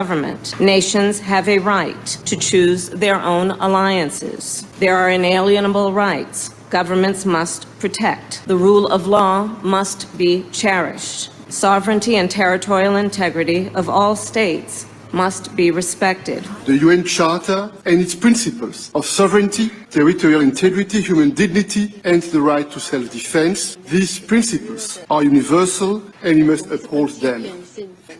government. Nations have a right to choose their own alliances. There are inalienable rights governments must protect. The rule of law must be cherished. Sovereignty and territorial integrity of all states must be respected. The UN Charter and its principles of sovereignty, territorial integrity, human dignity, and the right to self-defense, these principles are universal and we must uphold them.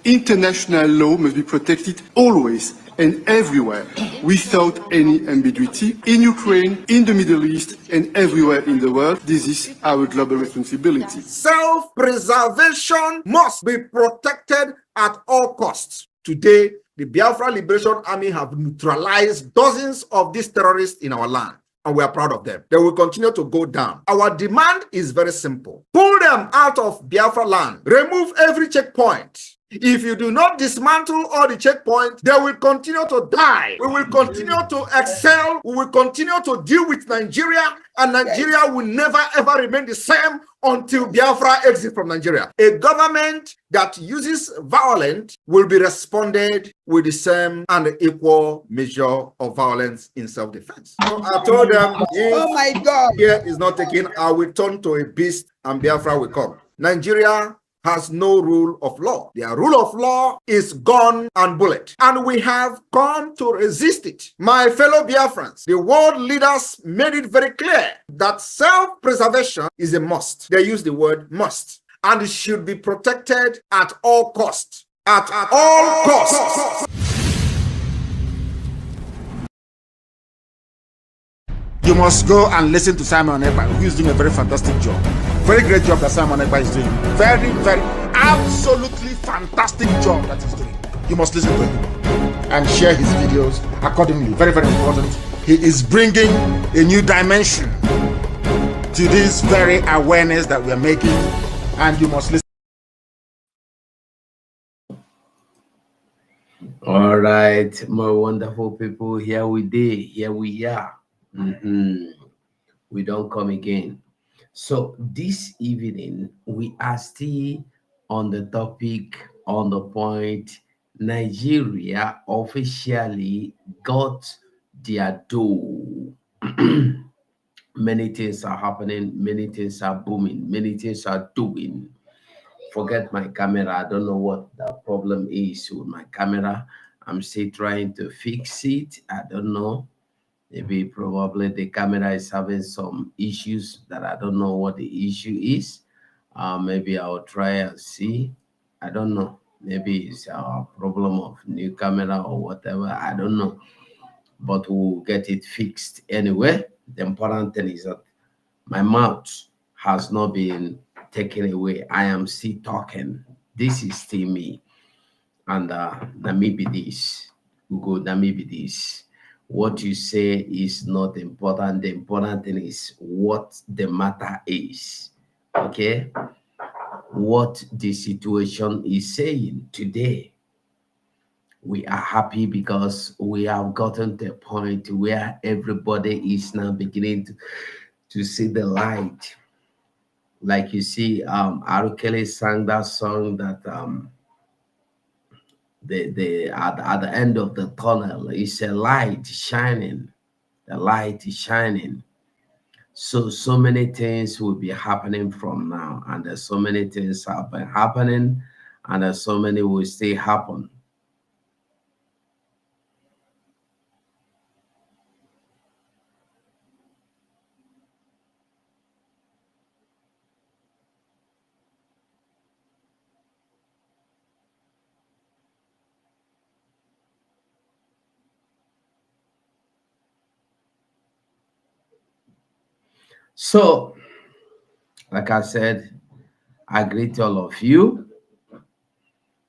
International law must be protected always and everywhere, without any ambiguity, in Ukraine, in the Middle East, and everywhere in the world. This is our global responsibility. Self-preservation must be protected at all costs. Today, the Biafran Liberation Army have neutralized dozens of these terrorists in our land, and we are proud of them. They will continue to go down. Our demand is very simple. Pull them out of Biafra land. Remove every checkpoint. If you do not dismantle all the checkpoints, they will continue to die. We will continue to excel. We will continue to deal with Nigeria, and Nigeria will never ever remain the same until Biafra exits from Nigeria. A government that uses violence will be responded with the same and equal measure of violence in self-defense. So I told them, oh my God, here is not taken, I will turn to a beast and Biafra will come. Nigeria has no rule of law. Their rule of law is gun and bullet, and we have come to resist it. My fellow Biafrans, the world leaders made it very clear that self-preservation is a must. They use the word must, and it should be protected at all costs. At all costs. You must go and listen to Simon Ekpa, who is doing a very fantastic job. Very great job that Simon Ekpa is doing. Very, very, absolutely fantastic job that he's doing. You must listen to him and share his videos accordingly. Very, very important. He is bringing a new dimension to this very awareness that we are making, and you must listen. All right, my wonderful people, here we are. We don't come again. So this evening we are still on the topic, on the point. Nigeria officially got their dough. Many things are happening, many things are booming, many things are doing. Forget my camera. I don't know what the problem is with my camera. I'm still trying to fix it. I don't know. Maybe probably the camera is having some issues that I don't know what the issue is. Maybe I'll try and see. I don't know. Maybe it's a problem of new camera or whatever. I don't know. But we'll get it fixed anyway. The important thing is that my mouth has not been taken away. I am still talking. This is still me. And maybe this. Good, maybe this. What you say is not important. The important thing is what the matter is. Okay? What the situation is saying today. We are happy because we have gotten to a point where everybody is now beginning to see the light. Like you see, R. Kelly sang that song that at the end of the tunnel is a light shining. The light is shining. So many things will be happening from now, and there's so many things have been happening, and there's so many will still happen. So, like I said, I greet all of you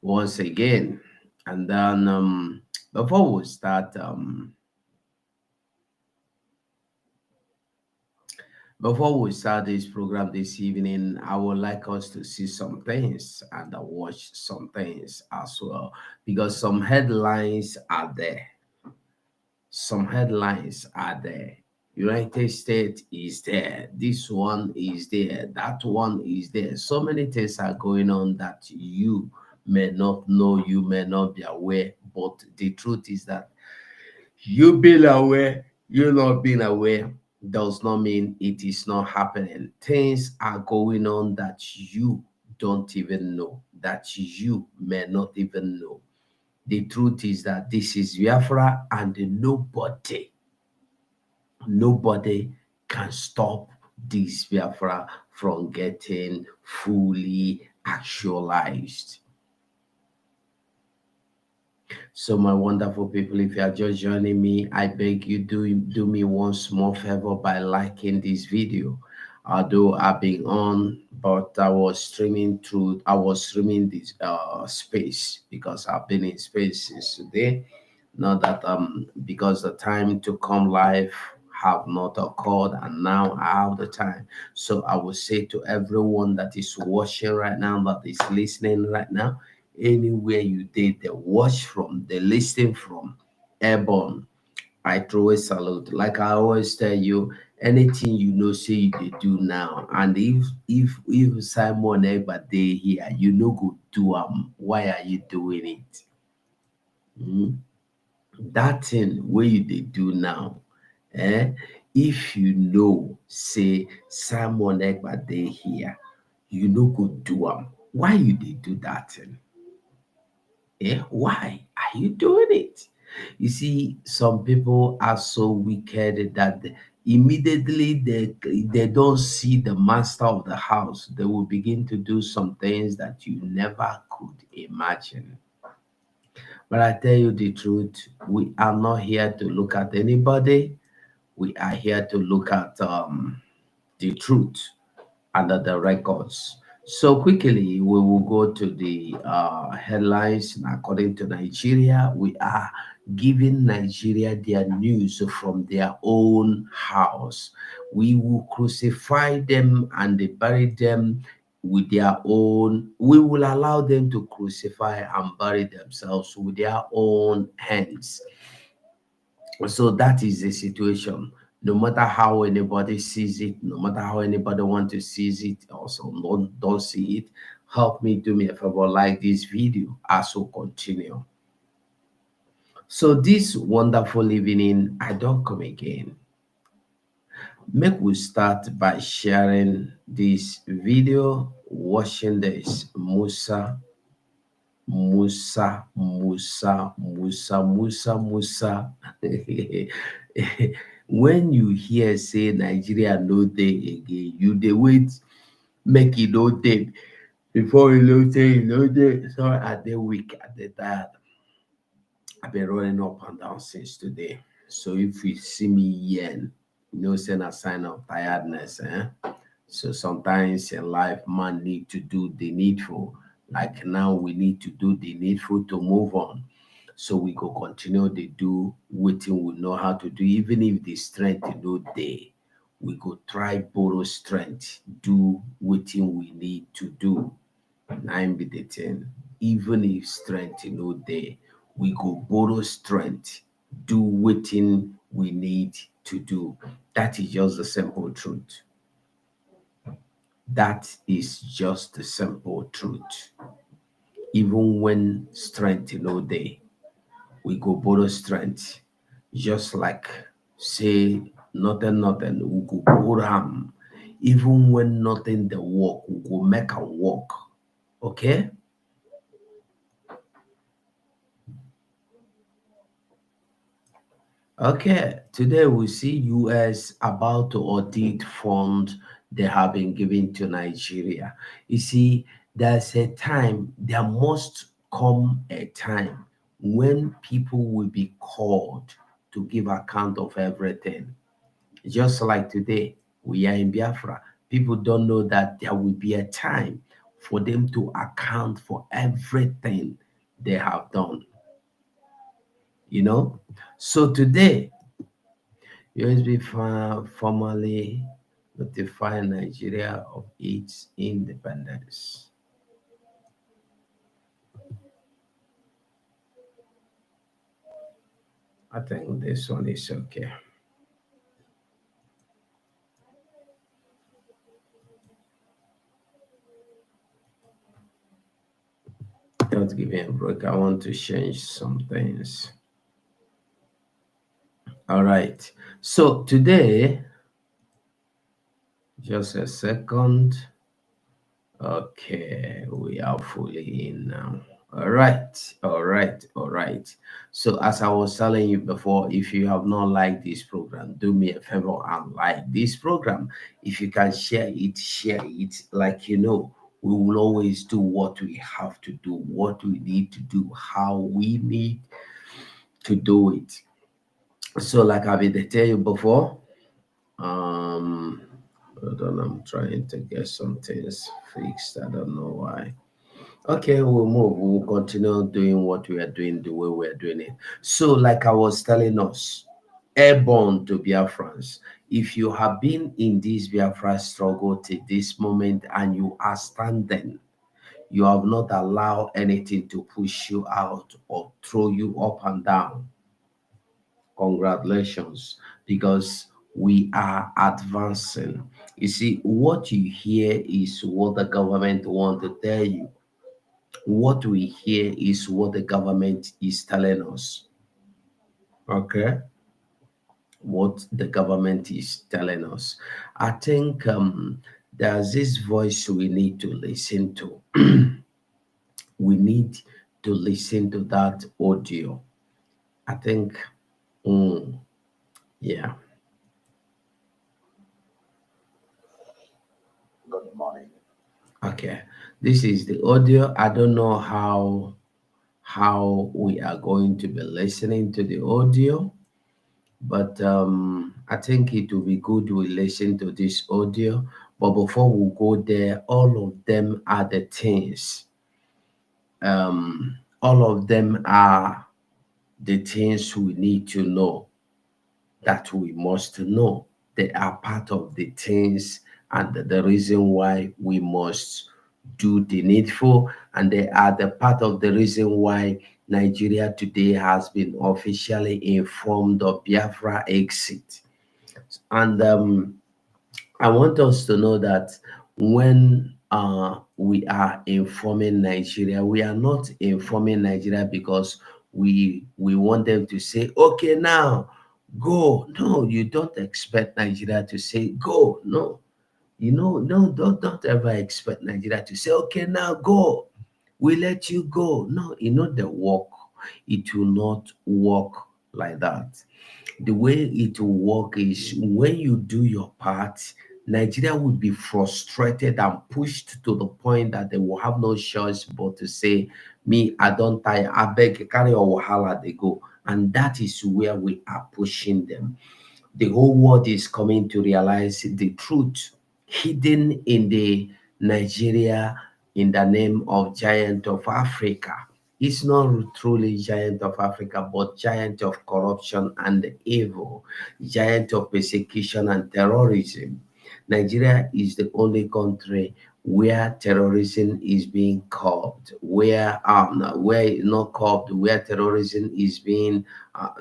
once again. And then before we start, this program this evening, I would like us to see some things and watch some things as well, because some headlines are there. Some headlines are there. United States is there, this one is there, that one is there. So many things are going on that you may not know, you may not be aware, But the truth is that you being aware, you not being aware does not mean it is not happening. Things are going on that you don't even know, that you may not even know. The truth is that this is Biafra, and nobody can stop this Biafra from getting fully actualized. So, my wonderful people, if you are just joining me, I beg you do me one small favor by liking this video. Although I've been on, but I was streaming this space because I've been in space since today. Not that because the time to come live have not occurred, and now I have the time. So I will say to everyone that is watching right now, that is listening right now, anywhere you did the watch from, the listening from, airborne, I throw a salute. Like I always tell you, anything you know, say you dey do now. And if Simon Egba dey here, you know go do why are you doing it? Hmm? That thing where you dey do now, if you know, say Simon Egba dey here, you know go do why you dey do that thing? Why are you doing it? You see, some people are so wicked that immediately they don't see the master of the house, they will begin to do some things that you never could imagine. But I tell you the truth, we are not here to look at anybody. We are here to look at the truth under the records. So quickly, we will go to the headlines. According to Nigeria, we are giving Nigeria their news from their own house. We will crucify them and bury them with their own. We will allow them to crucify and bury themselves with their own hands. So that is the situation. No matter how anybody sees it, no matter how anybody want to seize it, also don't see it, help me, do me a favor, like this video as we continue. So this wonderful evening, I don't come again. Make we start by sharing this video, watching this Musa. When you hear say Nigeria no dey again, you dey wait make e no dey before you know say e no dey. Sorry, I dey weak, I dey tired. I've been running up and down since today. So if you see me yen, you know say a sign of tiredness. So sometimes in life, man need to do the needful. Like now, we need to do the needful to move on. So we go continue to do what we know how to do, even if the strength no dey. We go try borrow strength, do what we need to do. Nine be the thing. Even if strength no dey, we go borrow strength, do what we need to do. That is just the simple truth. That is just the simple truth. Even when strength no dey, we go borrow strength. Just like say nothing, we go borrow am. Even when nothing dey work, we go make am work. Okay? Okay, today we see US about to audit funds they have been given to Nigeria. You see, there's a time, there must come a time when people will be called to give account of everything. Just like today, we are in Biafra. People don't know that there will be a time for them to account for everything they have done. You know, so today USB formally notified Nigeria of its independence. I think this one is okay. Just give me a break. I want to change some things. All right. So today, just a second. Okay, we are fully in now. All right, all right, all right. So as I was telling you before, if you have not liked this program, do me a favor and like this program. If you can share it, share it. Like we will always do what we have to do, what we need to do, how we need to do it. So like I've been tell you before, um hold on, I'm trying to get some things fixed. I don't know why. Okay, we'll move. We'll continue doing what we are doing the way we are doing it. So, like I was telling us, airborne to Biafrans, if you have been in this Biafra struggle to this moment and you are standing, you have not allowed anything to push you out or throw you up and down. Congratulations, because we are advancing. You see, what you hear is what the government want to tell you. What we hear is what the government is telling us. Okay, what the government is telling us. I think there's this voice we need to listen to. We need to listen to that audio. I think, yeah. Good morning. Okay, this is the audio. I don't know how we are going to be listening to the audio, but I think it will be good we listen to this audio. But before we go there, all of them are the things. All of them are the things we need to know, that we must know. They are part of the things and the reason why we must do the needful, and they are the part of the reason why Nigeria today has been officially informed of Biafra exit. And I want us to know that when we are informing Nigeria, we are not informing Nigeria because we want them to say, okay, now go. No, you don't expect Nigeria to say go. No, no, don't ever expect Nigeria to say, okay, now go. We let you go. No, the work. It will not work like that. The way it will work is when you do your part, Nigeria will be frustrated and pushed to the point that they will have no choice but to say, me, I don't tire, I beg, carry your wahala, they go. And that is where we are pushing them. The whole world is coming to realize the truth hidden in the Nigeria in the name of giant of Africa. It's not truly giant of Africa, but giant of corruption and evil, giant of persecution and terrorism. Nigeria is the only country where terrorism is being curbed, where not curbed, where terrorism is being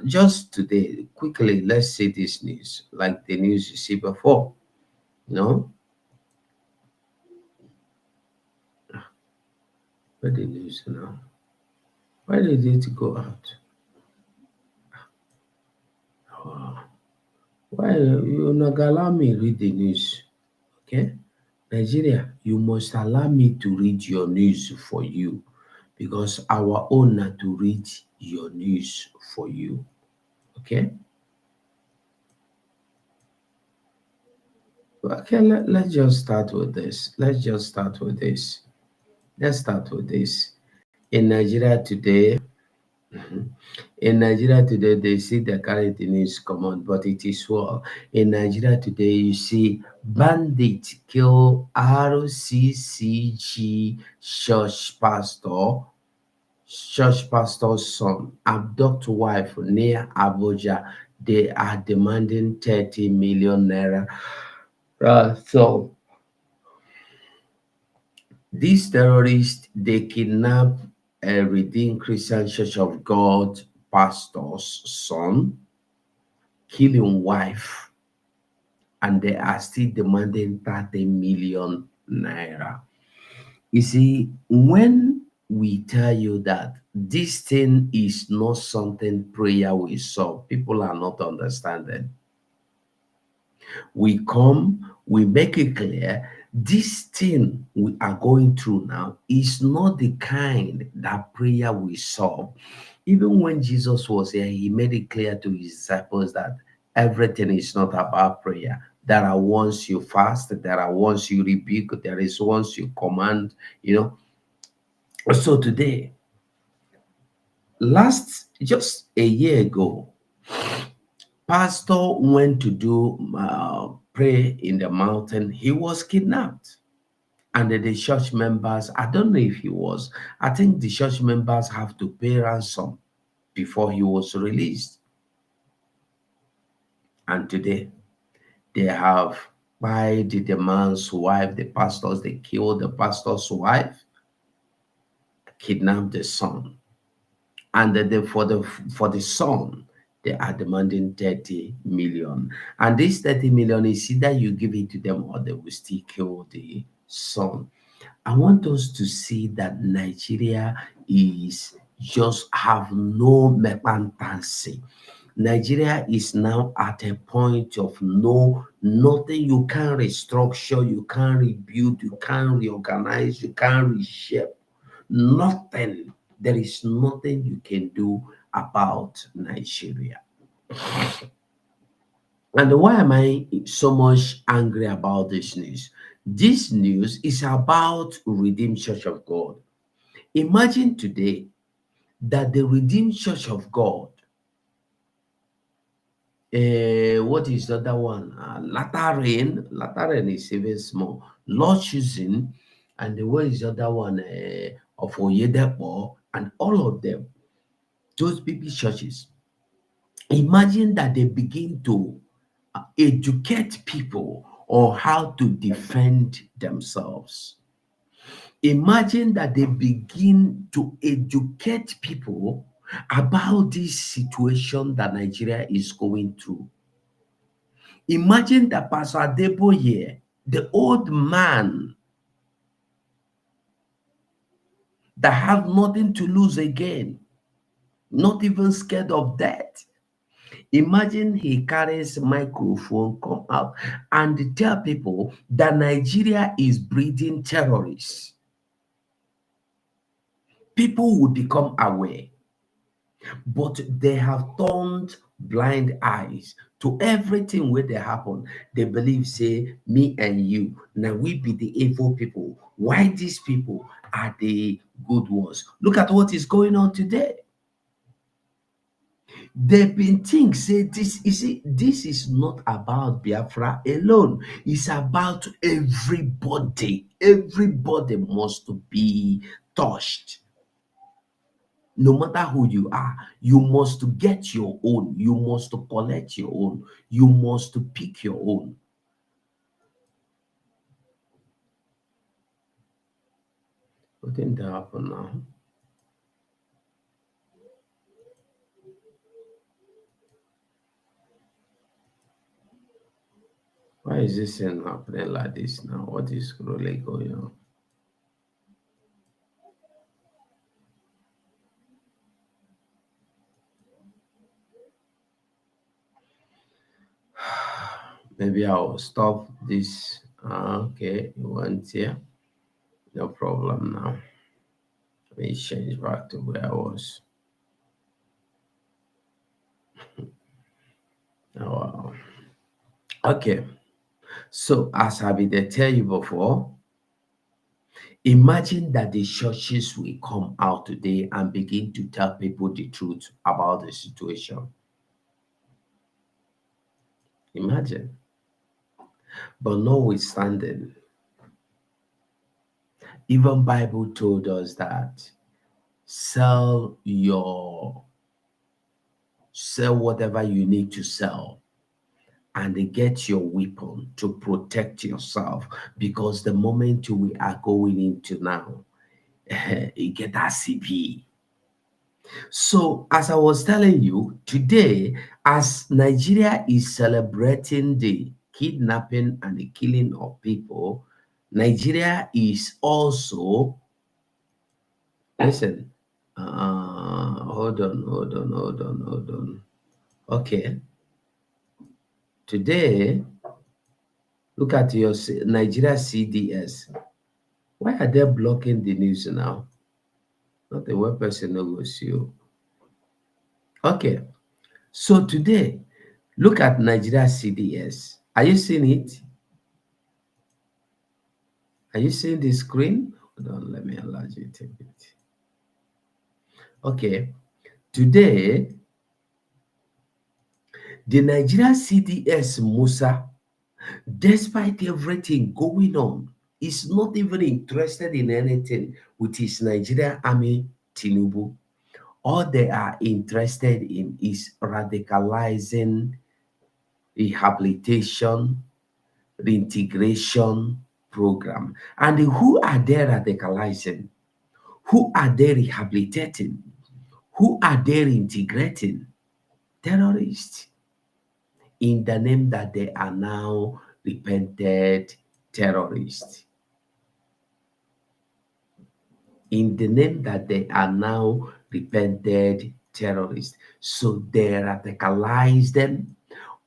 just today. Quickly, let's see this news, like the news you see before. No, where the news now? Why did it go out? Oh, why you not allow me read the news? Okay, Nigeria, you must allow me to read your news for you, because our owner to read your news for you. Okay. Okay, let's just start with this. Let's just start with this. Let's start with this. In Nigeria today, they see the carry the news come on, but it is well. In Nigeria today, you see bandit kill RCCG church pastor's son, abduct wife near Abuja. They are demanding 30 million naira. So these terrorists, they kidnap a Redeemed Christian Church of God pastor's son, killing wife, and they are still demanding 30 million naira. You see, when we tell you that this thing is not something prayer will solve. People are not understanding. We come, we make it clear this thing we are going through now is not the kind that prayer will solve. Even when Jesus was here, he made it clear to his disciples that everything is not about prayer. There are ones you fast, there are ones you rebuke, there is ones you command, you know. So today, just a year ago, pastor went to do pray in the mountain. He was kidnapped, and the church members, I don't know if he was, I think the church members have to pay ransom before he was released. And today they have buried the man's wife, the pastors, they killed the pastor's wife, kidnapped the son, and for the son they are demanding 30 million. And this 30 million is either you give it to them or they will still kill the son. I want us to see that Nigeria is just have no mercantancy. Nigeria is now at a point of nothing. You can't restructure, you can't rebuild, you can't reorganize, you can't reshape. Nothing. There is nothing you can do about Nigeria. And why am I so much angry about this news? This news is about Redeemed Church of God. Imagine today that the Redeemed Church of God, what is the other one? Lateran is even small. Lord choosing, and what is the other one? Of Oyedepo, and all of them, those big churches. Imagine that they begin to educate people on how to defend themselves. Imagine that they begin to educate people about this situation that Nigeria is going through. Imagine that Pastor Adeboye, the old man that have nothing to lose again, not even scared of death. Imagine he carries microphone, come out and tell people that Nigeria is breeding terrorists. People will become aware, but they have turned blind eyes to everything where they happen. They believe, say, me and you, now we be the evil people. Why these people are the good ones? Look at what is going on today. They've been thinking, say, this is not about Biafra alone. It's about everybody. Everybody must be touched. No matter who you are, you must get your own. You must collect your own. You must pick your own. What didn't that happen now? Why is this thing happening like this now? What is really going on? Maybe I'll stop this. Okay, you want here? No problem now. Let me change back to where I was. Oh, wow. Okay. So as I did tell you before, imagine that the churches will come out today and begin to tell people the truth about the situation. Imagine. But notwithstanding, even Bible told us that sell whatever you need to sell and get your weapon to protect yourself, because the moment we are going into now, you get that CP. So as I was telling you, today, as Nigeria is celebrating the kidnapping and the killing of people, Nigeria is also Listen, hold on. Okay, today, look at your Nigeria CDS. Why are they blocking the news now? Not the one person who will see you. Okay, so today, look at Nigeria CDS. Are you seeing it? Are you seeing the screen? Hold on, let me enlarge it a bit. Okay, today, the Nigeria CDS Musa, despite everything going on, is not even interested in anything with his Nigerian army, Tinubu. All they are interested in is radicalizing, rehabilitation, reintegration program. And who are they radicalizing? Who are they rehabilitating? Who are they integrating? Terrorists. In the name that they are now repented terrorists. In the name that they are now repented terrorists. So they radicalize them.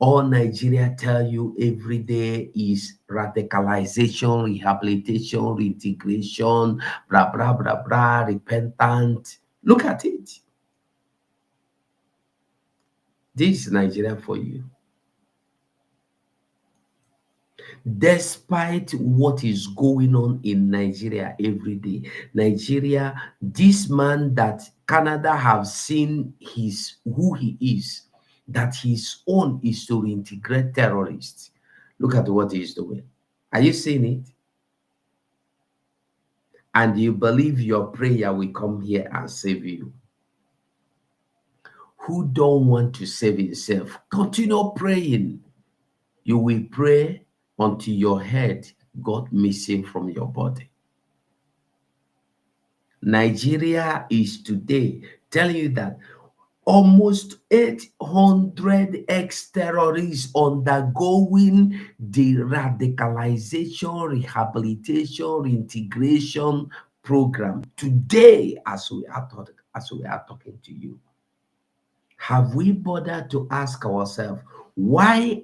All Nigeria tell you every day is radicalization, rehabilitation, reintegration, blah, blah, blah, blah, repentant. Look at it. This is Nigeria for you. Despite what is going on in Nigeria every day, Nigeria, this man that Canada have seen who he is, that his own is to reintegrate terrorists. Look at what he's doing. Are you seeing it? And you believe your prayer will come here and save you. Who don't want to save himself? Continue praying. You will pray until your head got missing from your body. Nigeria is today telling you that almost 800 ex-terrorists undergoing the radicalization, rehabilitation, reintegration program today as we are talking to you. Have we bothered to ask ourselves, why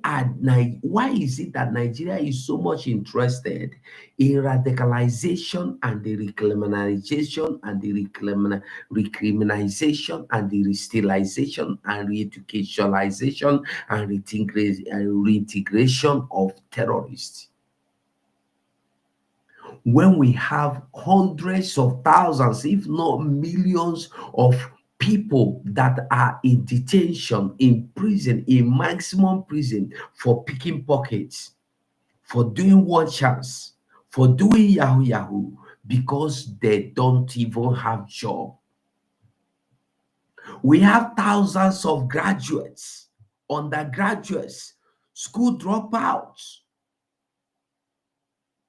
is it that Nigeria is so much interested in radicalization and the recriminalization and the recriminalization and the restylization and re-educationalization and reintegration of terrorists? When we have hundreds of thousands, if not millions of people that are in detention, in prison, in maximum prison for picking pockets, for doing one chance, for doing yahoo, because they don't even have job. We have thousands of graduates, undergraduates, school dropouts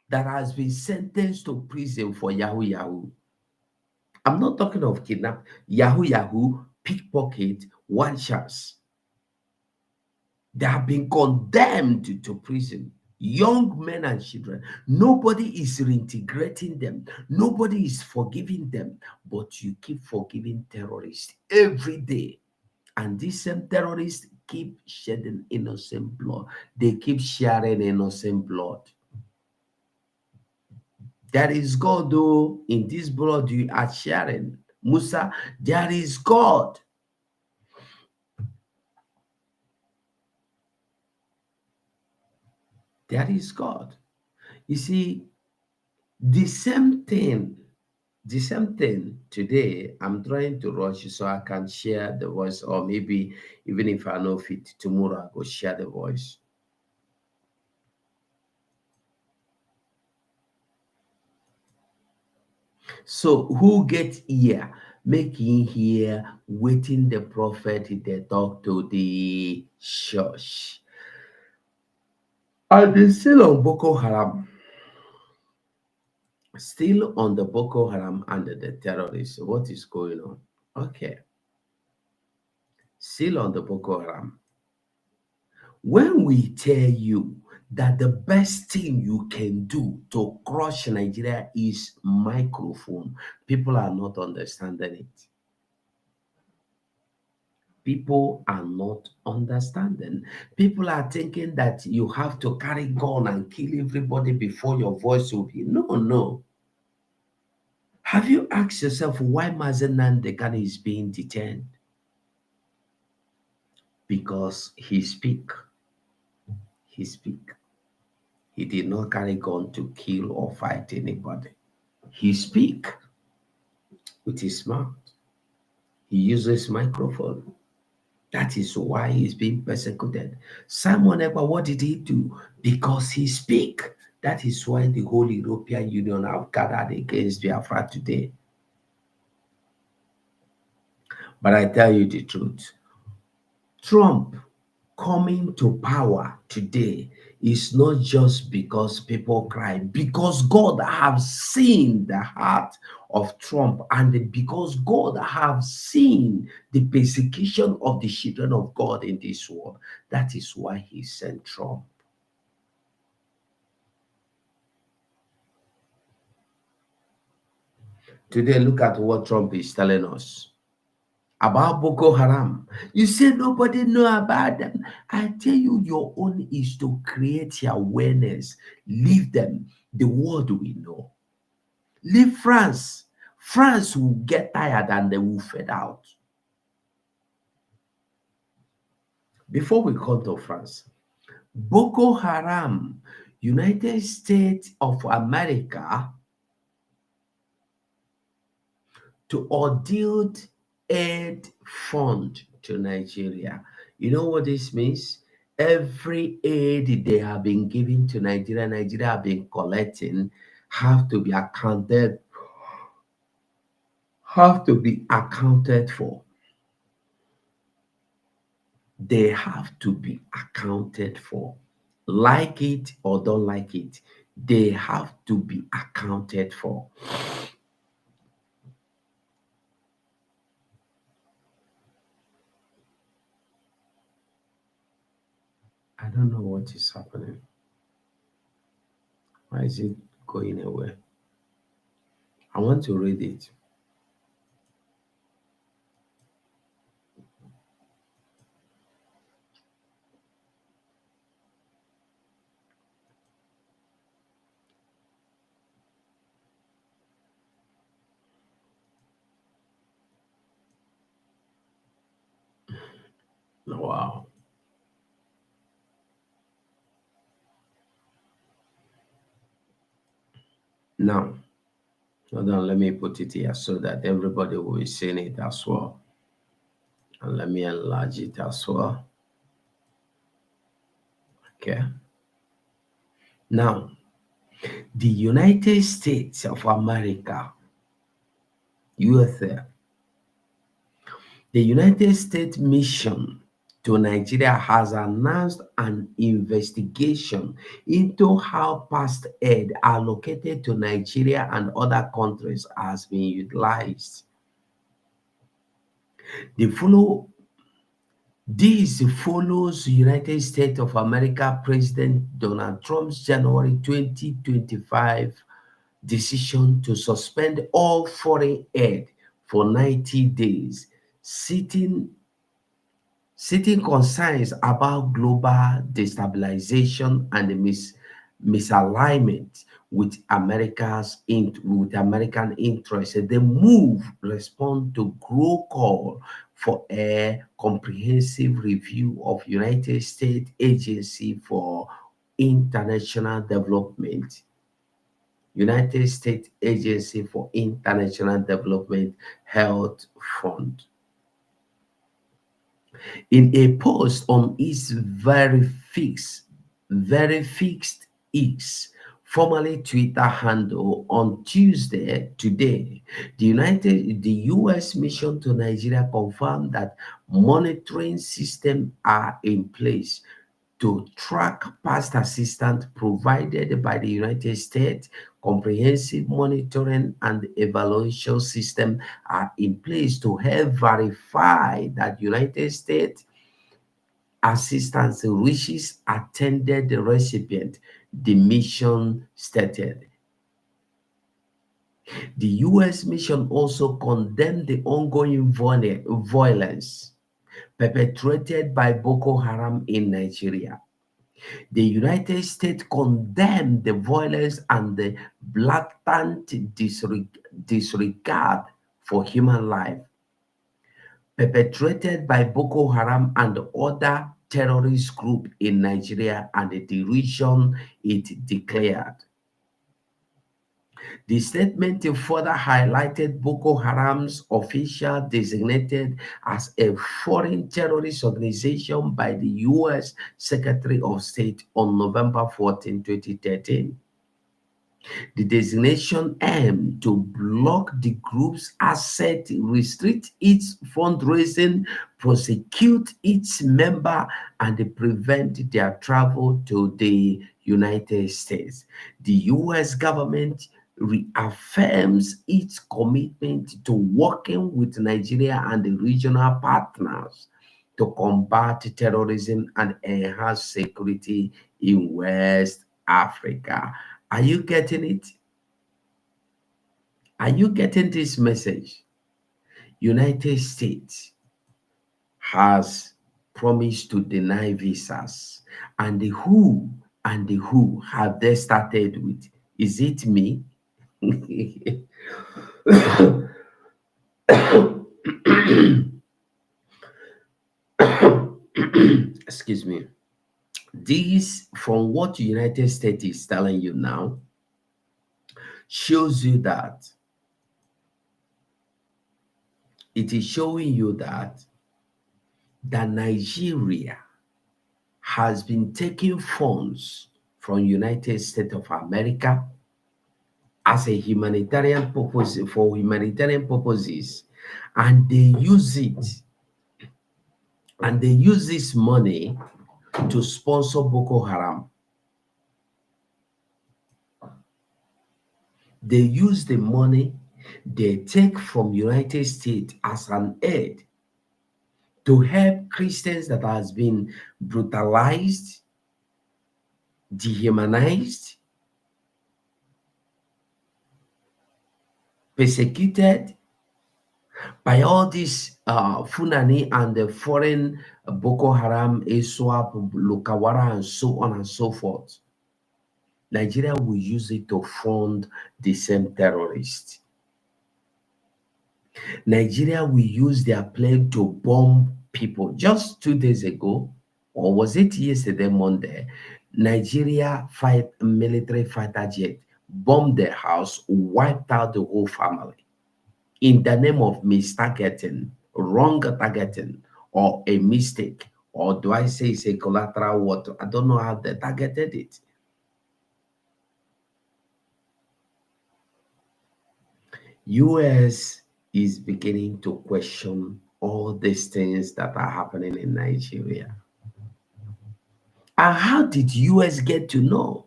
that has been sentenced to prison for yahoo. I'm not talking of kidnap, yahoo, pickpocket, one chance. They have been condemned to prison. Young men and children. Nobody is reintegrating them. Nobody is forgiving them. But you keep forgiving terrorists every day. And these same terrorists keep shedding innocent blood. They keep sharing innocent blood. There is God, though, in this blood you are sharing. Musa, there is God. There is God. You see, the same thing today, I'm trying to rush so I can share the voice, or maybe even if I know fit, tomorrow I go share the voice. So who gets here, making here, waiting the prophet, they talk to the church. And they still on Boko Haram. Still on the Boko Haram and the terrorists. What is going on? Okay. Still on the Boko Haram. When we tell you that the best thing you can do to crush Nigeria is microphone. People are not understanding it. People are not understanding. People are thinking that you have to carry gun and kill everybody before your voice will be. No, no. Have you asked yourself why Mazen Nandekane is being detained? Because he speak. He speak. He did not carry gun to kill or fight anybody. He speak with his mouth. He uses microphone. That is why he's being persecuted. Simon Ekpa, what did he do? Because he speak. That is why the whole European Union have gathered against Biafra today. But I tell you the truth. Trump coming to power today is not just because people cry, because God have seen the heart of Trump, and because God have seen the persecution of the children of God in this world. That is why he sent Trump. Today, look at what Trump is telling us about Boko Haram. You say nobody know about them. I tell you, your own is to create awareness. Leave them. The world will know. Leave France. France will get tired and they will fade out. Before we come to France, Boko Haram, United States of America, to audit aid fund to Nigeria. You know what this means? Every aid they have been giving to Nigeria, Nigeria have been collecting, have to be accounted for. They have to be accounted for. Like it or don't like it, they have to be accounted for. I don't know what is happening. Why is it going away? I want to read it. Wow. Now, hold on, let me put it here so that everybody will be seeing it as well. And let me enlarge it as well. Okay. Now, the United States of America, USA, the United States mission to Nigeria has announced an investigation into how past aid allocated to Nigeria and other countries has been utilized. This follows United States of America President Donald Trump's January 2025 decision to suspend all foreign aid for 90 days, citing concerns about global destabilization and misalignment with American interests. The move responds to growing call for a comprehensive review of United States Agency for International Development. United States Agency for International Development Health Fund. In a post on its very fixed X, formerly Twitter handle, on Tuesday, today, the U.S. mission to Nigeria confirmed that monitoring systems are in place to track past assistance provided by the United States. Comprehensive monitoring and evaluation system are in place to help verify that United States assistance reaches attended the recipient, the mission stated. The U.S. mission also condemned the ongoing violence perpetrated by Boko Haram in Nigeria. The United States condemned the violence and the blatant disregard for human life perpetrated by Boko Haram and other terrorist groups in Nigeria and the region it declared. The statement further highlighted Boko Haram's official designated as a foreign terrorist organization by the U.S. Secretary of State on November 14, 2013. The designation aimed to block the group's assets, restrict its fundraising, prosecute its members, and prevent their travel to the United States. The U.S. government reaffirms its commitment to working with Nigeria and the regional partners to combat terrorism and enhance security in West Africa. Are you getting it? Are you getting this message? United States has promised to deny visas. And who have they started with? Is it me? Excuse me. This, from what United States is telling you now, shows you that it is showing you that Nigeria has been taking funds from United States of America as a humanitarian purpose, for humanitarian purposes, and they use it, and they use this money to sponsor Boko Haram. They use the money they take from United States as an aid to help Christians that has been brutalized, dehumanized, persecuted by all these Funani and the foreign Boko Haram, ISWAP, Lukawara, and so on and so forth. Nigeria will use it to fund the same terrorists. Nigeria will use their plane to bomb people. Just 2 days ago, or was it yesterday, Monday, Nigeria military fighter jet bombed their house, wiped out the whole family in the name of mistargeting, wrong targeting, or a mistake, or do I say it's a collateral what? I don't know how they targeted it. US is beginning to question all these things that are happening in Nigeria. And how did US get to know?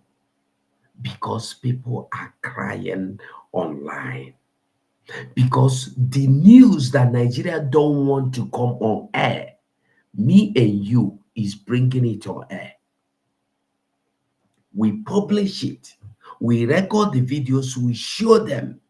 Because people are crying online. Because the news that Nigeria don't want to come on air, me and you is bringing it on air. We publish it. We record the videos. We show them.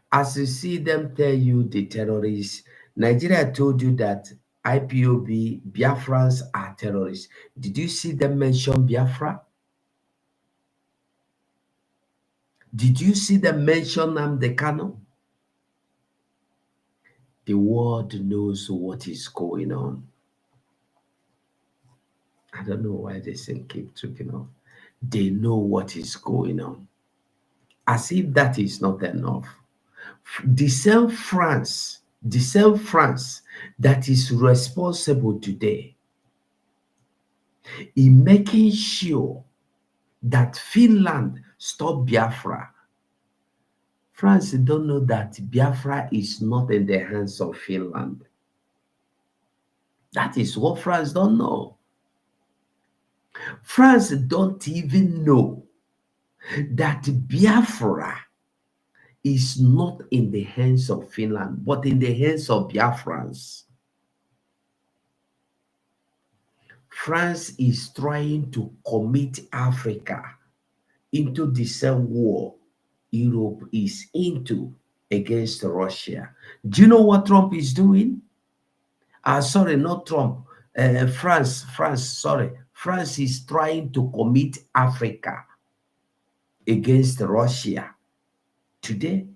As you see them tell you the terrorists, Nigeria told you that IPOB, Biafrans are terrorists. Did you see them mention Biafra? Did you see them mention Nnamdi Kanu? The world knows what is going on. I don't know why this thing keeps tripping off. They know what is going on. As if that is not enough. The same France that is responsible today in making sure that Finland stop Biafra. France don't know that Biafra is not in the hands of Finland. That is what France don't know. France don't even know that Biafra is not in the hands of Finland, but in the hands of Biafrans. France is trying to commit Africa into the same war Europe is into against Russia. Do you know what Trump is doing? Sorry, not Trump. France, sorry. France is trying to commit Africa against Russia today.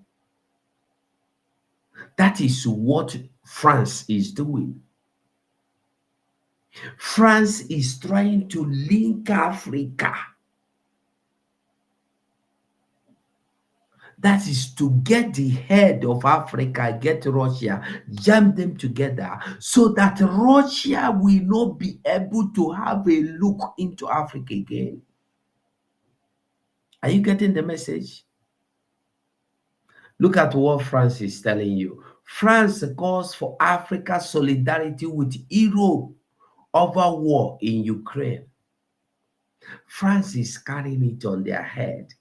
That is what France is doing. France is trying to link Africa. That is to get the head of Africa, get Russia, jam them together so that Russia will not be able to have a look into Africa again. Are you getting the message? Look at what France is telling you. France calls for Africa's solidarity with Europe over war in Ukraine. France is carrying it on their head.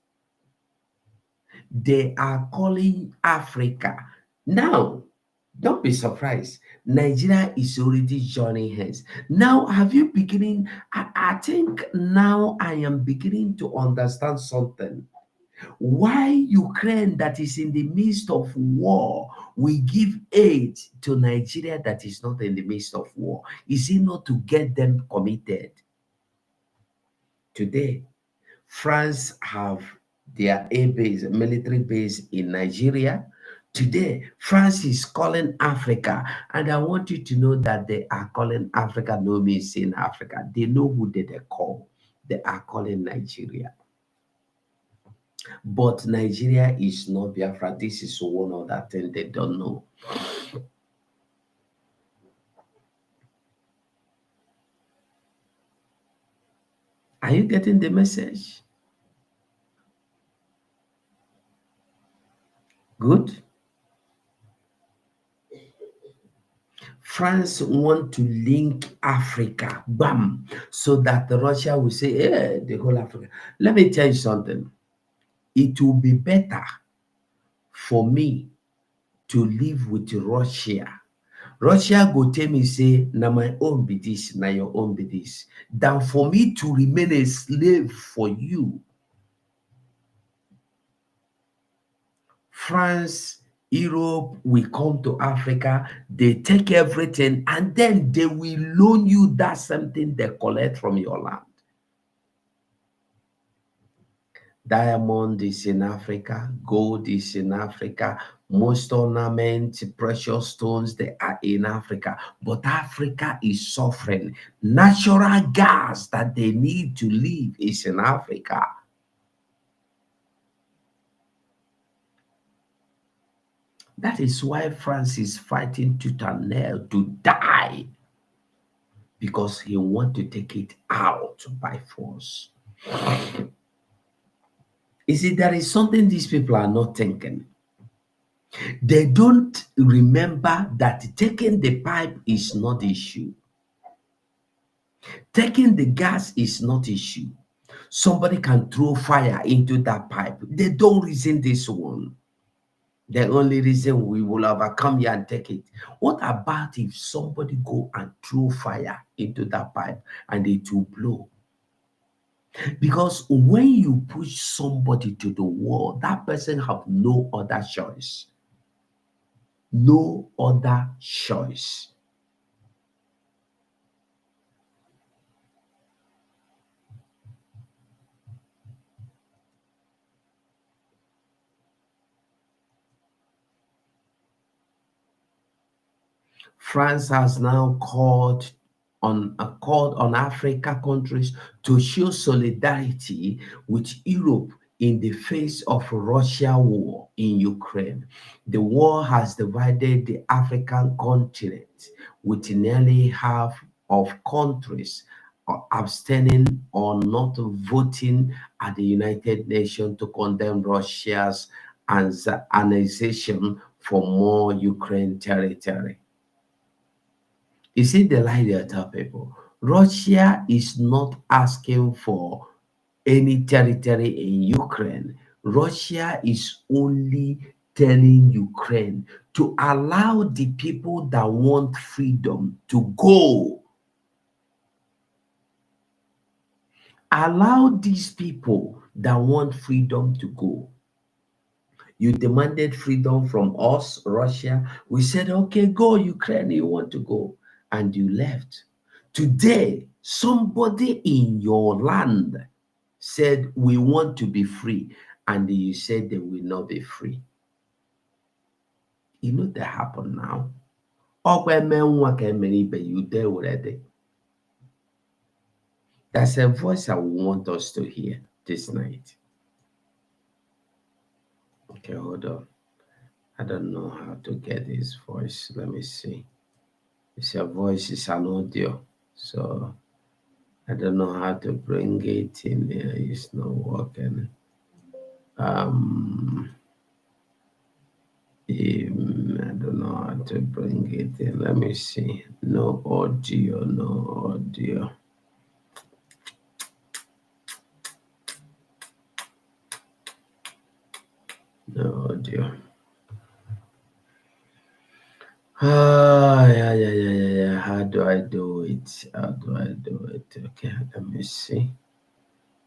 They are calling Africa. Now, don't be surprised. Nigeria is already joining hands. Now, have you beginning? I think now I am beginning to understand something. Why Ukraine, that is in the midst of war, will give aid to Nigeria that is not in the midst of war? Is it not to get them committed? Today, France have their air base, military base in Nigeria. Today, France is calling Africa, and I want you to know that they are calling Africa no means in Africa. They know who they call. They are calling Nigeria. But Nigeria is not Biafra. This is one other thing they don't know. Are you getting the message? Good. France want to link Africa, bam, so that Russia will say, yeah, the whole Africa. Let me tell you something. It will be better for me to live with Russia. Russia go tell me, say, na my own be this, na your own be this, than for me to remain a slave for you. France, Europe will come to Africa, they take everything, and then they will loan you that something they collect from your land. Diamond is in Africa, gold is in Africa, most ornaments, precious stones, they are in Africa. But Africa is suffering. Natural gas that they need to live is in Africa. That is why France is fighting tooth and nail to die, because he wants to take it out by force. You see, there is something these people are not thinking. They don't remember that taking the pipe is not the issue. Taking the gas is not the issue. Somebody can throw fire into that pipe. They don't reason this one. The only reason we will overcome here and take it. What about if somebody go and throw fire into that pipe and it will blow? Because when you push somebody to the wall, that person have no other choice. No other choice. France has now called on Africa countries to show solidarity with Europe in the face of Russia war in Ukraine. The war has divided the African continent, with nearly half of countries abstaining or not voting at the United Nations to condemn Russia's annexation for more Ukraine territory. You see the lie they tell people. Russia is not asking for any territory in Ukraine. Russia is only telling Ukraine to allow the people that want freedom to go. Allow these people that want freedom to go. You demanded freedom from us, Russia. We said, okay, go, Ukraine, you want to go. And you left. Today, somebody in your land said, we want to be free. And you said they will not be free. You know that happened now. You there already. That's a voice I want us to hear this night. Okay, hold on. I don't know how to get his voice. Let me see. It's a voice, it's an audio. So I don't know how to bring it in here. It's not working. I don't know how to bring it in. Let me see. No audio, no audio. No audio. Yeah. How do I do it? How do I do it? Okay, let me see.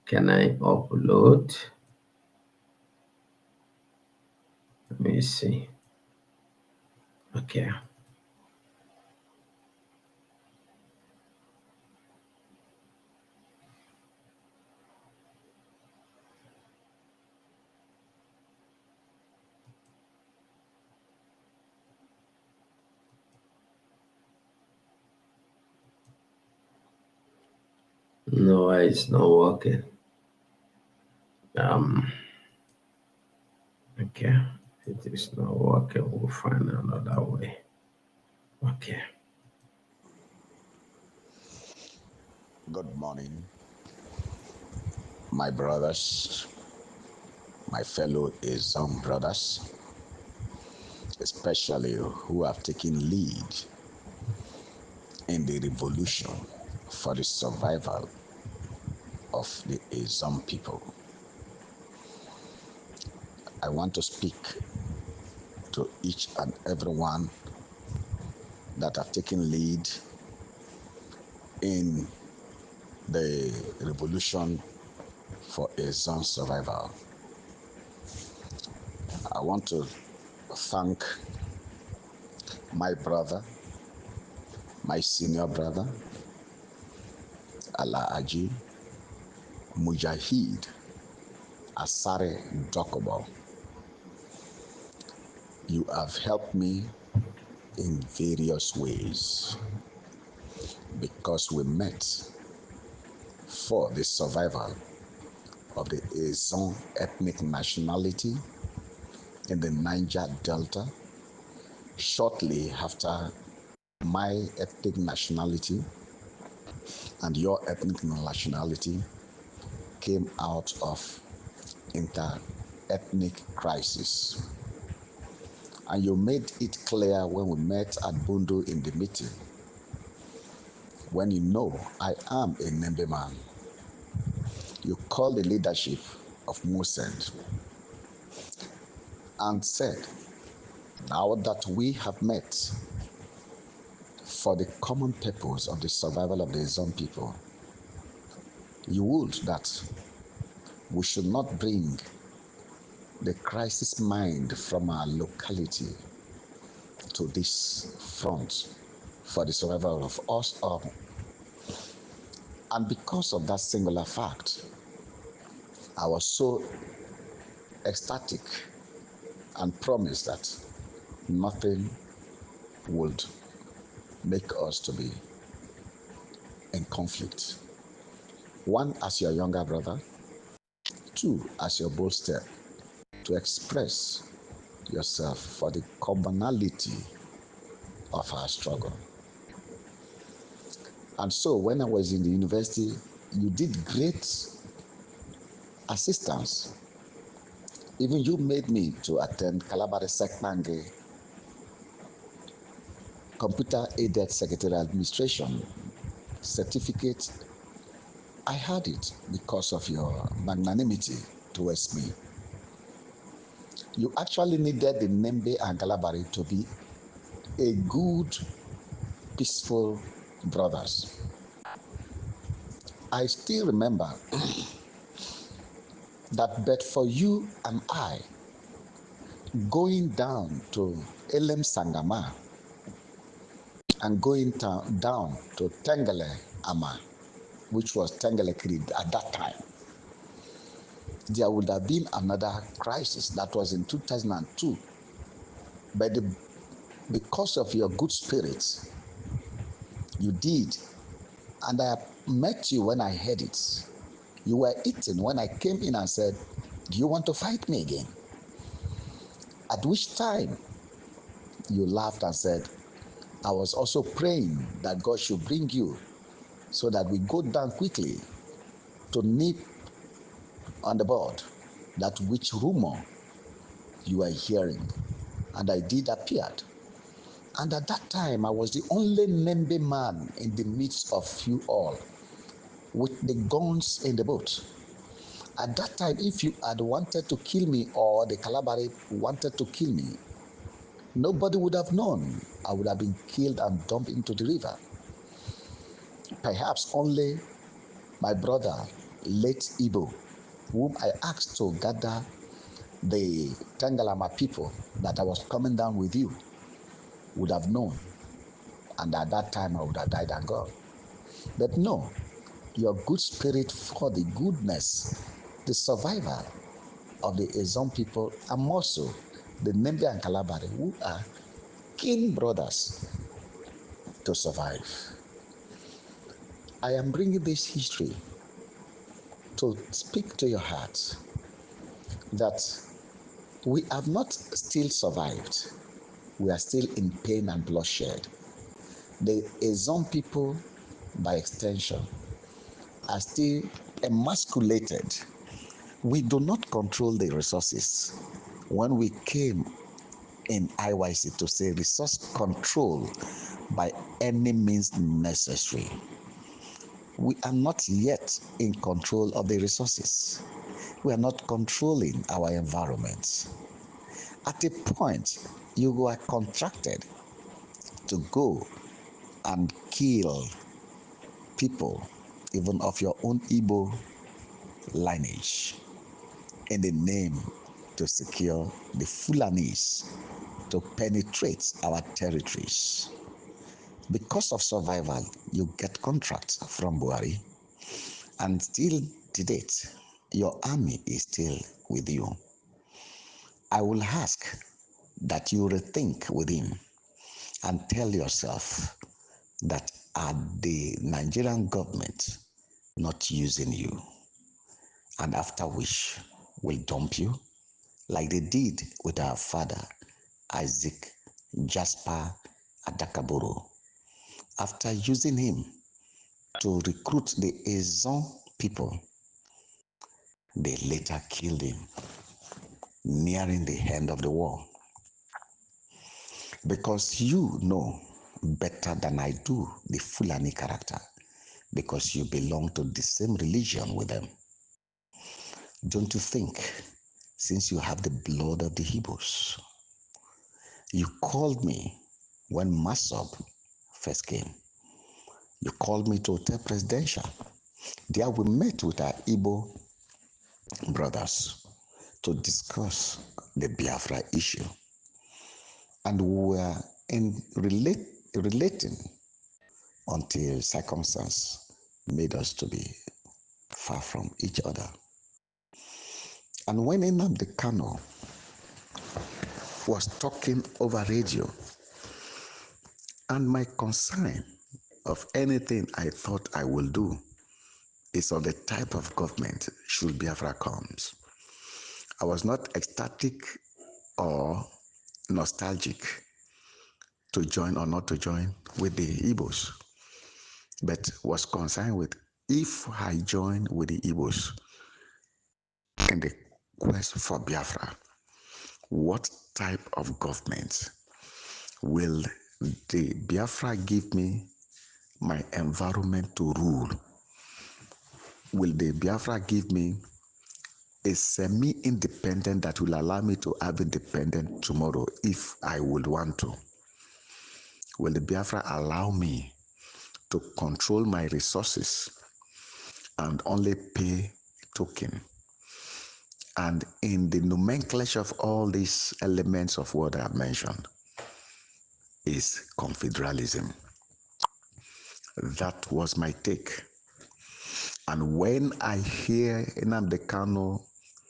Can I upload? Let me see. Okay. No, it's not working. Okay, it is not working. We'll find another way. Okay. Good morning, my brothers, my fellow Islam brothers, especially who have taken lead in the revolution for the survival of the Islam people. I want to speak to each and every one that have taken lead in the revolution for Islam survival. I want to thank my brother, my senior brother, Alhaji Mujahid Asare Dokobo. You have helped me in various ways because we met for the survival of the Ezon ethnic nationality in the Niger Delta shortly after my ethnic nationality and your ethnic nationality came out of inter-ethnic crisis. And you made it clear when we met at Bundu in the meeting, when you know I am a Nembe man, you called the leadership of Musend and said, now that we have met for the common purpose of the survival of the Izon people, you would that we should not bring the crisis mind from our locality to this front for the survival of us all. And because of that singular fact, I was so ecstatic and promised that nothing would make us to be in conflict. One, as your younger brother. Two, as your bold step to express yourself for the commonality of our struggle. And so when I was in the university, you did great assistance. Even you made me to attend Kalabari Sekpange Computer Aided Secretarial Administration certificate. I had it because of your magnanimity towards me. You actually needed the Nembe and Kalabari to be a good, peaceful brothers. I still remember that, but for you and I going down to Elem Sangama and going down to Tengele Ama, which was Tengele Creed at that time, there would have been another crisis. That was in 2002. But because of your good spirits, you did. And I met you when I heard it. You were eating when I came in and said, do you want to fight me again? At which time you laughed and said, I was also praying that God should bring you so that we go down quickly to nip on the board that which rumor you are hearing. And I did appeared. And at that time, I was the only Nembe man in the midst of you all with the guns in the boat. At that time, if you had wanted to kill me or the Kalabari wanted to kill me, nobody would have known. I would have been killed and dumped into the river. Perhaps only my brother, late Ibo, whom I asked to gather the Tangalama people that I was coming down with you, would have known. And at that time, I would have died and gone. But no, your good spirit for the goodness, the survival of the Ezon people, and also the Nembe and Kalabari, who are kin brothers, to survive. I am bringing this history to speak to your heart that we have not still survived. We are still in pain and bloodshed. The Ezon people, by extension, are still emasculated. We do not control the resources. When we came in IYC to say resource control by any means necessary, we are not yet in control of the resources. We are not controlling our environment. At a point, you are contracted to go and kill people, even of your own Igbo lineage, in the name to secure the Fulanis to penetrate our territories. Because of survival, you get contracts from Buhari, and still to date, your army is still with you. I will ask that you rethink within and tell yourself that are the Nigerian government not using you, and after which will dump you like they did with our father Isaac Jasper Adakaboro. After using him to recruit the Ezon people, they later killed him nearing the end of the war. Because you know better than I do the Fulani character, because you belong to the same religion with them. Don't you think, since you have the blood of the Hebrews, you called me when Masob first came. You called me to Hotel Presidential. There we met with our Igbo brothers to discuss the Biafra issue. And we were relating until circumstance made us to be far from each other. And when Nnamdi Kanu was talking over radio, and my concern of anything I thought I will do is on the type of government should Biafra comes. I was not ecstatic or nostalgic to join or not to join with the Igbos, but was concerned with if I join with the Igbos in the quest for Biafra, what type of government will the Biafra give me my environment to rule? Will the Biafra give me a semi-independent that will allow me to have independent tomorrow if I would want to? Will the Biafra allow me to control my resources and only pay token? And in the nomenclature of all these elements of what I've mentioned is confederalism. That was my take. And when I hear Nnamdi Kanu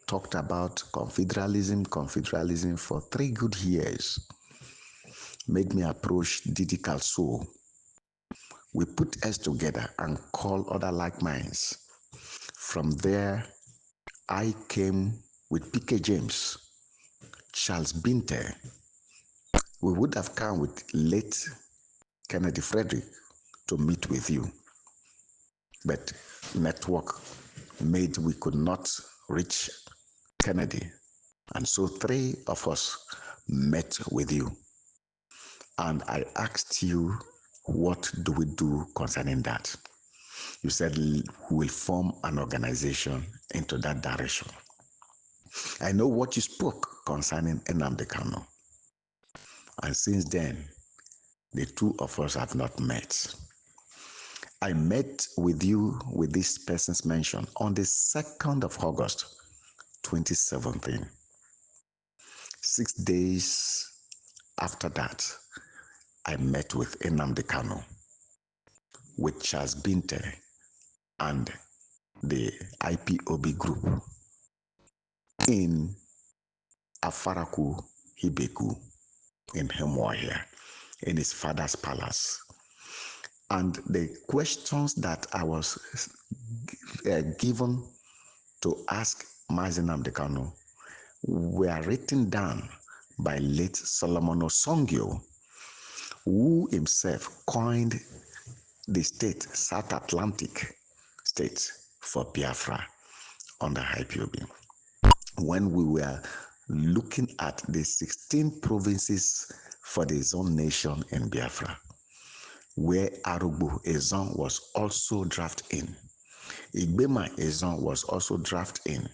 talked about confederalism for 3 good years, made me approach Didi Kalso. We put us together and call other like minds. From there, I came with PK James, Charles Binte. We would have come with late Kennedy Frederick to meet with you. But network made we could not reach Kennedy. And so 3 of us met with you. And I asked you, what do we do concerning that? You said we'll form an organization into that direction. I know what you spoke concerning Nnamdi Kanu. And since then, the 2 of us have not met. I met with you with these persons mentioned on the 2nd of August, 2017. 6 days after that, I met with Nnamdi Kanu, with Charles Binte and the IPOB group in Afaraku Hibeku in Hemoia, in his father's palace. And the questions that I was given to ask Mazi Nnamdi Kanu were written down by late Solomon Osongio, who himself coined the state, South Atlantic states for Biafra under IPOB. When we were looking at the 16 provinces for the zone nation in Biafra, where Arugbo Ezon was also drafted in, Igbema Ezon was also drafted in,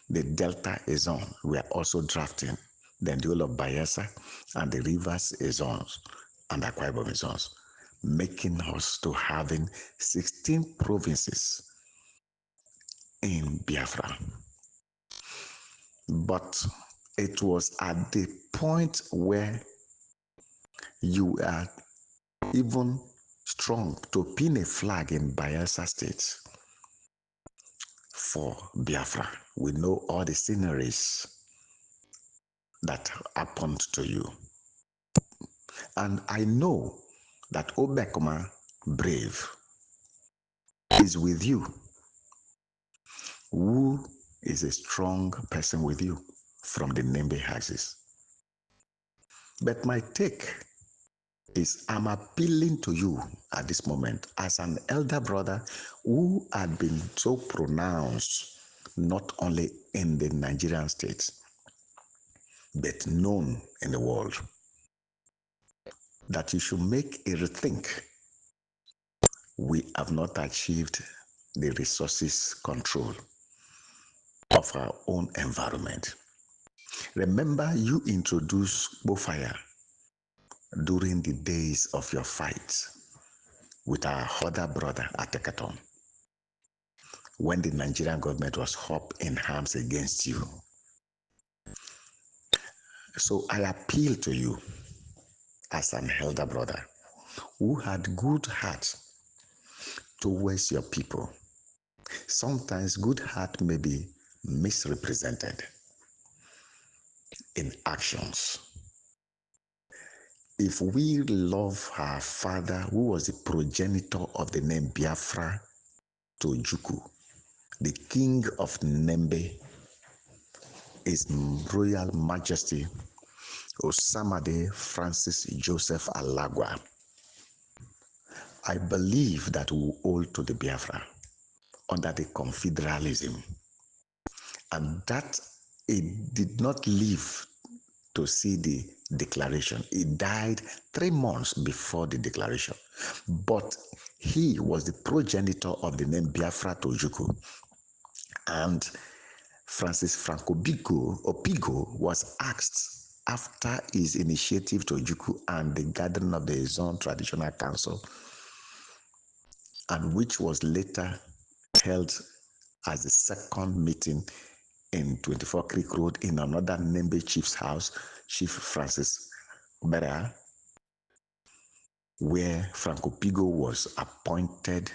the Delta Ezon were also drafted in, then the whole of Bayelsa and the Rivers Ezons and Akwa Ibom Ezons, making us to having 16 provinces in Biafra. But it was at the point where you are even strong to pin a flag in Bayelsa State for Biafra. We know all the sceneries that happened to you. And I know that Obekoma Brave is with you, who is a strong person with you from the Nembe axis. But my take is I'm appealing to you at this moment as an elder brother who had been so pronounced not only in the Nigerian states but known in the world, that you should make a rethink. We have not achieved the resources control of our own environment. Remember, you introduced Bofire during the days of your fight with our other brother Atekaton, when the Nigerian government was up in arms against you. So I appeal to you as an elder brother who had good heart towards your people. Sometimes good heart may be misrepresented in actions. If we love our father, who was the progenitor of the name Biafra to Juku, the king of Nembe, His Royal Majesty Osamade Francis Joseph Alagwa, I believe that we will hold to the Biafra under the confederalism, and that it did not live to see the declaration. He died 3 months before the declaration, but he was the progenitor of the name Biafra Tojuku, and Francis Franco Opigo was asked after his initiative to Juku and the gathering of the Zone Traditional Council, and which was later held as the second meeting in 24 Creek Road in another Nembe chief's house, Chief Francis Bera, where Franco Pigo was appointed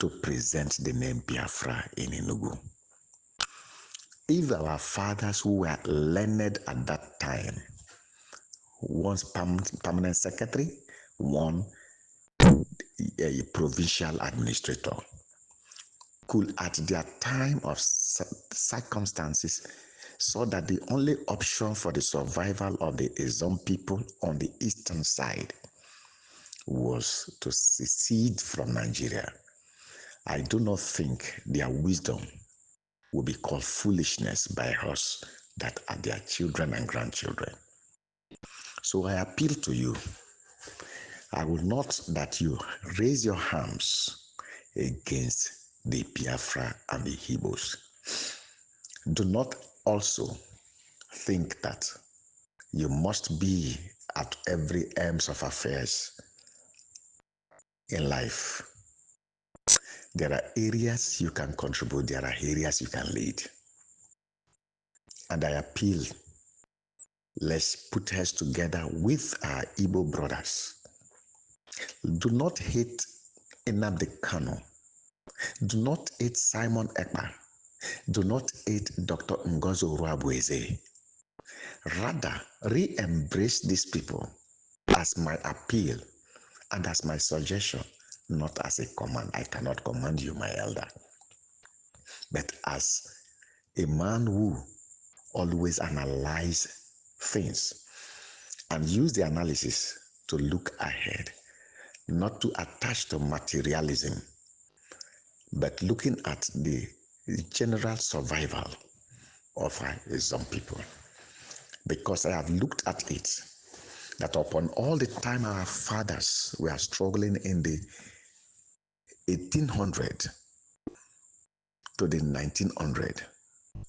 to present the name Biafra in Enugu. If our fathers who were learned at that time, one permanent secretary, one a provincial administrator, could at their time of circumstances saw that the only option for the survival of the Ezon people on the eastern side was to secede from Nigeria, I do not think their wisdom will be called foolishness by us that are their children and grandchildren. So I appeal to you. I will not that you raise your hands against the Biafra and the Igbos. Do not also think that you must be at every ends of affairs in life. There are areas you can contribute, there are areas you can lead. And I appeal, let's put heads together with our Igbo brothers. Do not hate Nnamdi Kanu. Do not hate Simon Ekpa. Do not hate Dr. Ngozo Uruabueze. Rather, re-embrace these people as my appeal and as my suggestion, not as a command. I cannot command you, my elder, but as a man who always analyze things and use the analysis to look ahead, not to attach to materialism, but looking at the general survival of some people. Because I have looked at it, that upon all the time our fathers were struggling in the 1800 to the 1900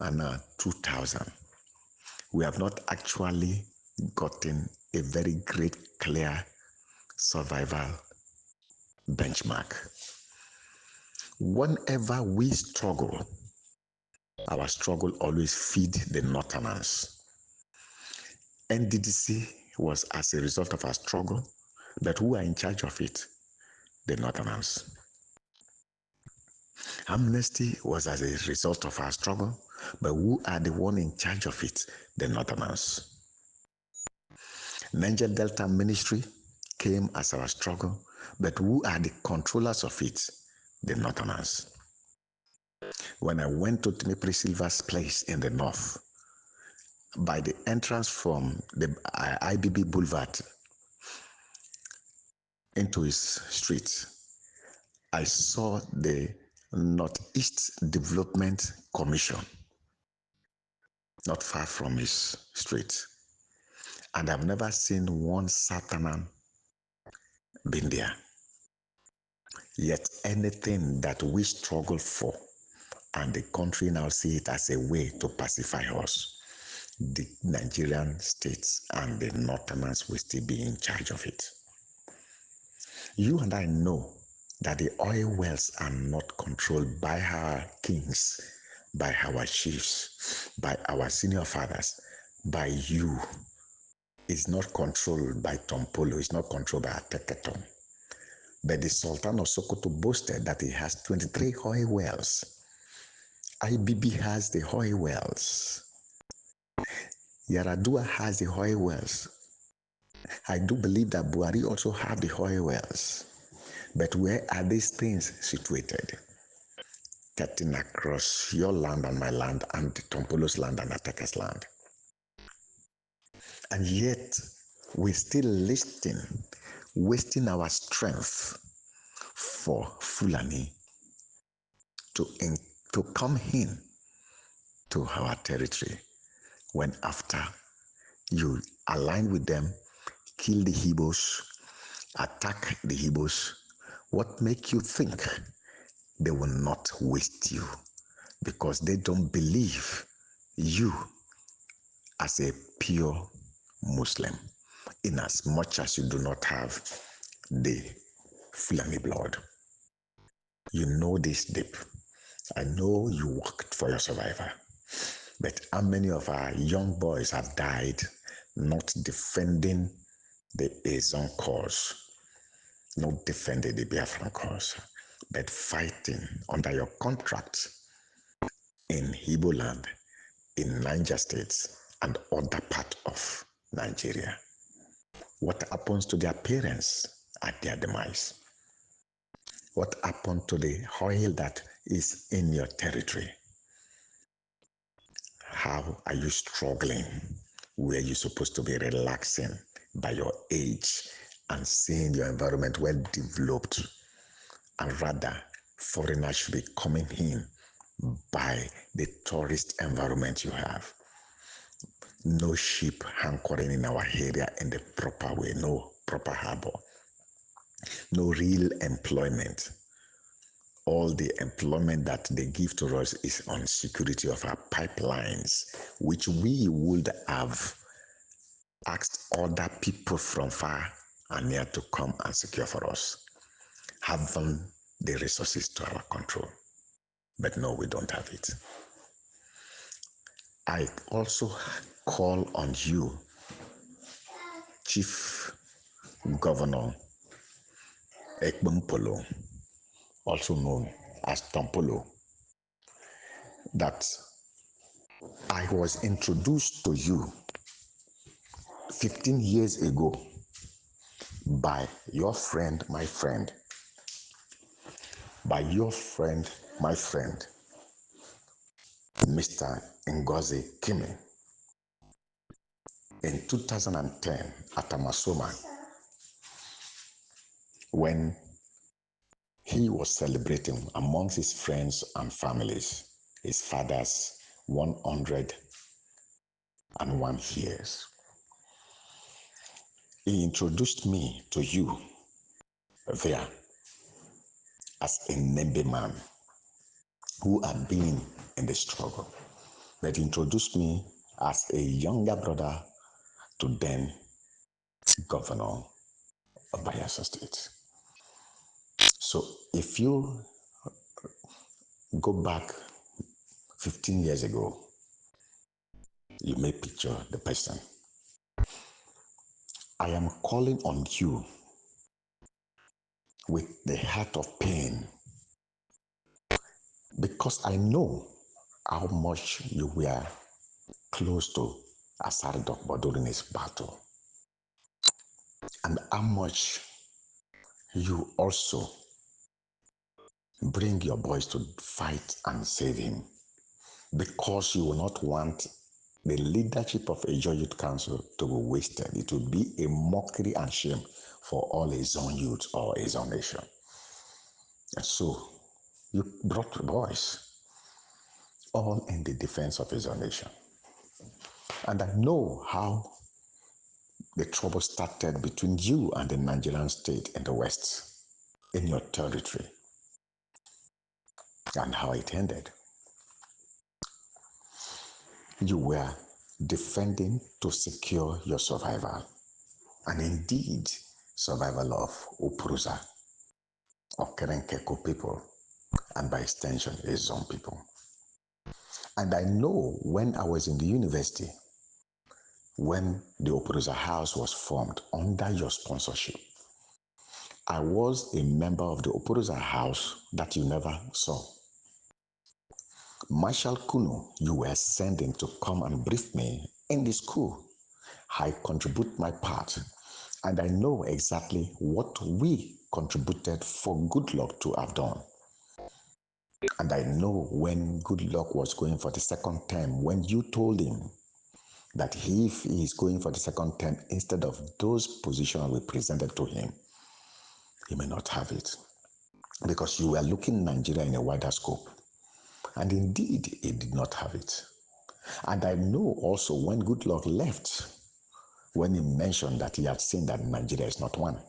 and now 2000, we have not actually gotten a very great, clear survival benchmark. Whenever we struggle, our struggle always feed the Northerners. NDDC was as a result of our struggle, but who are in charge of it? The Northerners. Amnesty was as a result of our struggle, but who are the one in charge of it? The Northerners. Niger Delta Ministry came as our struggle, but who are the controllers of it? The Northerners. When I went to Timothy Silva's place in the north, by the entrance from the IBB Boulevard into his street, I saw the Northeast Development Commission not far from his street. And I've never seen one Southerner been there. Yet anything that we struggle for, and the country now see it as a way to pacify us, the Nigerian states and the Northerners will still be in charge of it. You and I know that the oil wells are not controlled by our kings, by our chiefs, by our senior fathers, by you. It's not controlled by Tompolo, it's not controlled by Ateketon. But the Sultan of Sokoto boasted that he has 23 oil wells. IBB has the oil wells. Yaradua has the oil wells. I do believe that Buhari also have the oil wells. But where are these things situated? Cutting across your land and my land and Tompolo's land and Ateka's land. And yet, we're still wasting our strength for Fulani to come in to our territory, when after you align with them, kill the Igbos, attack the Igbos, what make you think they will not waste you? because they don't believe you as a pure Muslim, in as much as you do not have the Fulani blood. You know this deep. I know you worked for your survival. But how many of our young boys have died not defending the Azon cause, not defending the Biafran cause, but fighting under your contract in Igbo land, in Niger States, and other part of Nigeria? What happens to their parents at their demise? What happened to the oil that is in your territory? How are you struggling where you're supposed to be relaxing by your age and seeing your environment well developed, and rather foreigners should be coming in by the tourist environment you have? No ship anchoring in our area in the proper way, no proper harbor, no real employment. All the employment that they give to us is on security of our pipelines, which we would have asked other people from far and near to come and secure for us, having the resources to our control. But no, we don't have it. I also call on you, Chief Governor Ekbumpolo, also known as Tompolo, that I was introduced to you 15 years ago by your friend, my friend, Mr. Ngozi Kimi, in 2010 at Amasoma, when he was celebrating amongst his friends and families his father's 101 years. He introduced me to you there as a Nembe man who had been in the struggle. But he introduced me as a younger brother to then Governor of Bayelsa State. So if you go back 15 years ago, you may picture the person. I am calling on you with the heart of pain, because I know how much you were close to Asari Dokbo during his battle, and how much you also bring your boys to fight and save him, because you will not want the leadership of Ajo Youth Council to be wasted. It will be a mockery and shame for all his own youth or his own nation. And so you brought the boys all in the defense of his own nation. And I know how the trouble started between you and the Nigerian state in the West, in your territory, and how it ended. You were defending to secure your survival, and indeed survival of Upuruza, of Kerenkeko people, and by extension his own people. And I know when I was in the university, when the Upuruza House was formed under your sponsorship, I was a member of the Upuruza House that you never saw. Marshal Kuno, you were sending to come and brief me in the school. I contribute my part, and I know exactly what we contributed for Good Luck to have done. And I know when Good Luck was going for the second term, when you told him that if he is going for the second term, instead of those positions we presented to him, he may not have it, because you were looking Nigeria in a wider scope. And indeed, he did not have it. And I know also when Good Luck left, when he mentioned that he had seen that Nigeria is not one.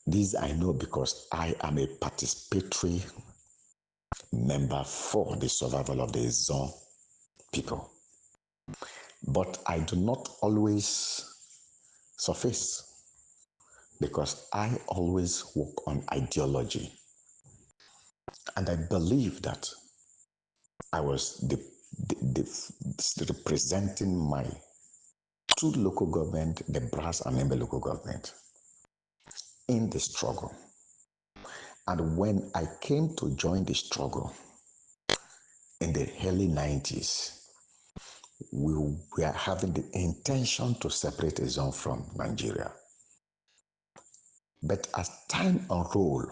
This I know because I am a participatory member for the survival of the Zon people. But I do not always surface because I always work on ideology. And I believe that I was representing my two local government, the Brass and Member local government, in the struggle. And when I came to join the struggle in the early 90s, we were having the intention to separate a zone from Nigeria. But as time unrolled,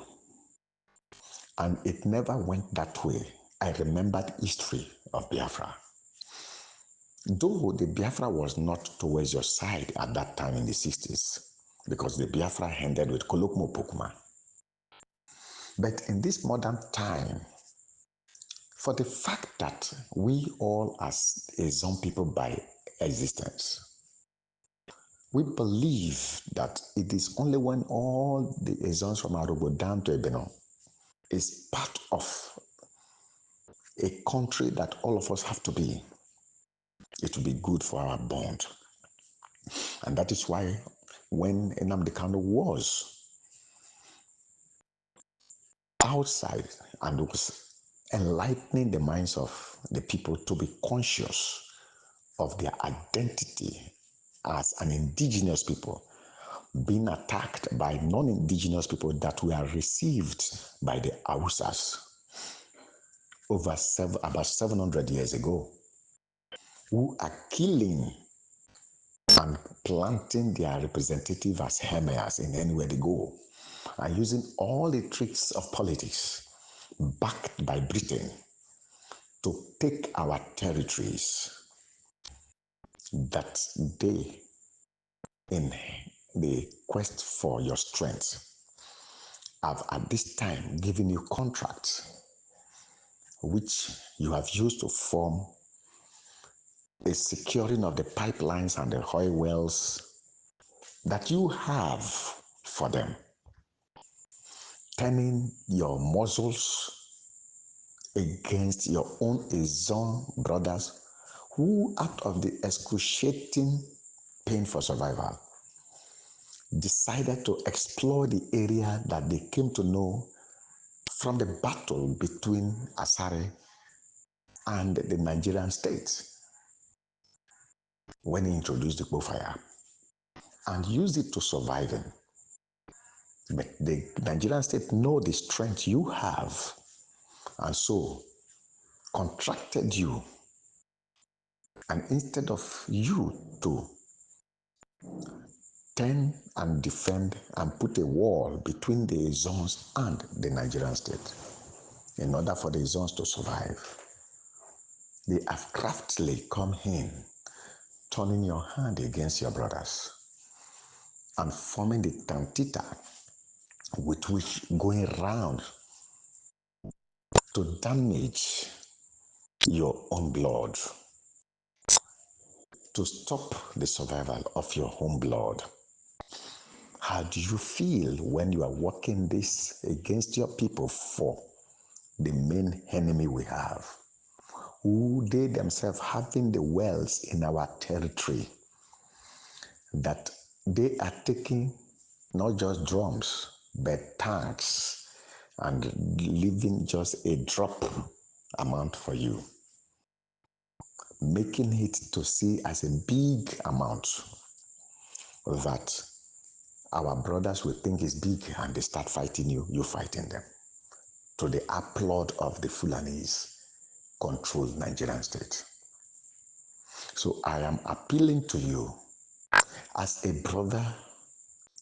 and it never went that way, I remembered history of Biafra. Though the Biafra was not towards your side at that time in the 60s, because the Biafra ended with Kolokmo Pokuma. But in this modern time, for the fact that we all as a Zon people by existence, we believe that it is only when all the Ezons from Arubo down to Ebeno is part of a country that all of us have to be, it will be good for our bond. And that is why when Nnamdi Kanu was outside and was enlightening the minds of the people to be conscious of their identity as an indigenous people, being attacked by non-indigenous people that were received by the Hausas about 700 years ago, who are killing and planting their representative as emirs in anywhere they go, and using all the tricks of politics backed by Britain to take our territories, that they, in the quest for your strength, have at this time given you contracts which you have used to form a securing of the pipelines and the oil wells that you have for them, turning your muzzles against your own Ezon brothers who, out of the excruciating pain for survival, decided to explore the area that they came to know from the battle between Asare and the Nigerian state when he introduced the Boko Haram and used it to survive him. But the Nigerian state know the strength you have, and so contracted you. And instead of you to turn and defend and put a wall between the zones and the Nigerian state, in order for the zones to survive, they have craftily come in, turning your hand against your brothers and forming the tantita with which going round to damage your own blood, to stop the survival of your own blood. How do you feel when you are working this against your people for the main enemy we have, who they themselves having the wells in our territory, that they are taking not just drums, but tanks and leaving just a drop amount for you, making it to see as a big amount that our brothers will think is big and they start fighting you, you fighting them, to the applaud of the Fulanese controlled Nigerian state. So I am appealing to you as a brother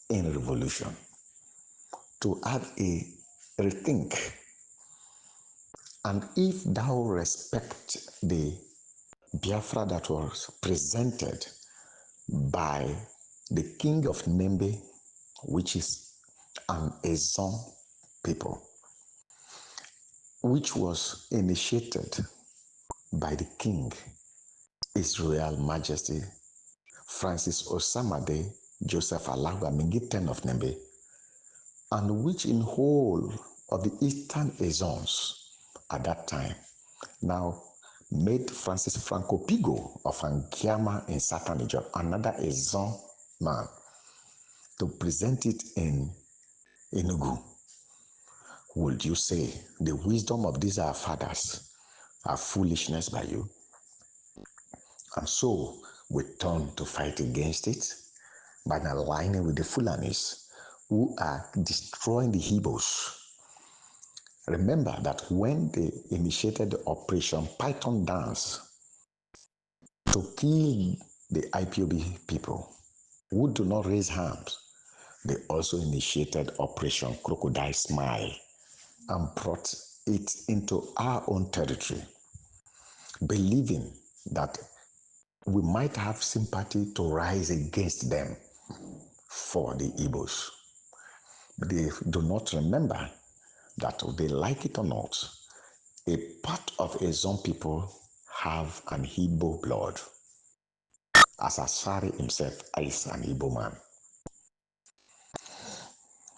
in revolution to have a rethink. And if thou respect the Biafra that was presented by the king of Nembe, which is an Ezon people, which was initiated by the king, His Royal Majesty Francis Osamade Joseph Alagba Mingitan of Nembe, and which in whole of the Eastern Ezons at that time now made Francis Franco Pigo of Angiama in Southern Niger, another Ezon man, to present it in Enugu. Would you say the wisdom of these our fathers are foolishness by you? And so we turn to fight against it by aligning with the Fulanis who are destroying the Igbos. Remember that when they initiated the Operation Python Dance to kill the IPOB people who do not raise arms, they also initiated Operation Crocodile Smile and brought it into our own territory, believing that we might have sympathy to rise against them for the Igbos. But they do not remember that, they like it or not, a part of Ezon people have an Igbo blood, as Asari himself is an Igbo man.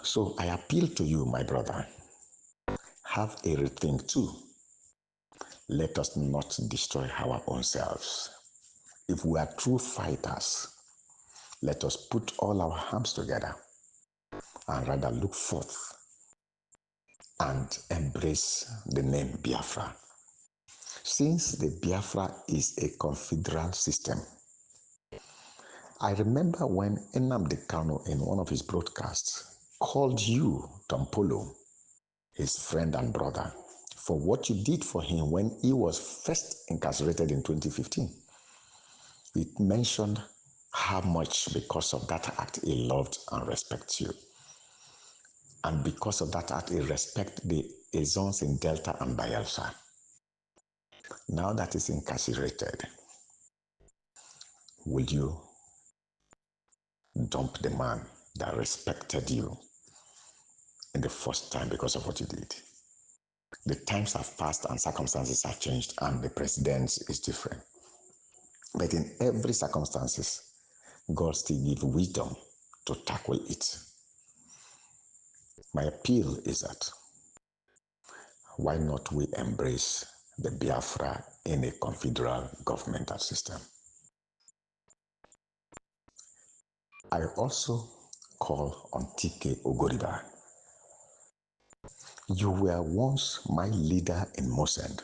So I appeal to you, my brother, have a rethink too. Let us not destroy our own selves. If we are true fighters, let us put all our arms together and rather look forth and embrace the name Biafra. Since the Biafra is a confederal system, I remember when Nnamdi Kanu in one of his broadcasts called you, Tompolo, his friend and brother, for what you did for him when he was first incarcerated in 2015. It mentioned how much, because of that act, he loved and respects you. And because of that act, he respects the Ezons in Delta and Bayelsa. Now that he's incarcerated, will you dump the man that respected you in the first time because of what you did? The times have passed and circumstances have changed, and the president is different. But in every circumstances, God still gives wisdom to tackle it. My appeal is that why not we embrace the Biafra in a confederal governmental system? I also call on TK Ogoriba. You were once my leader in Mosend.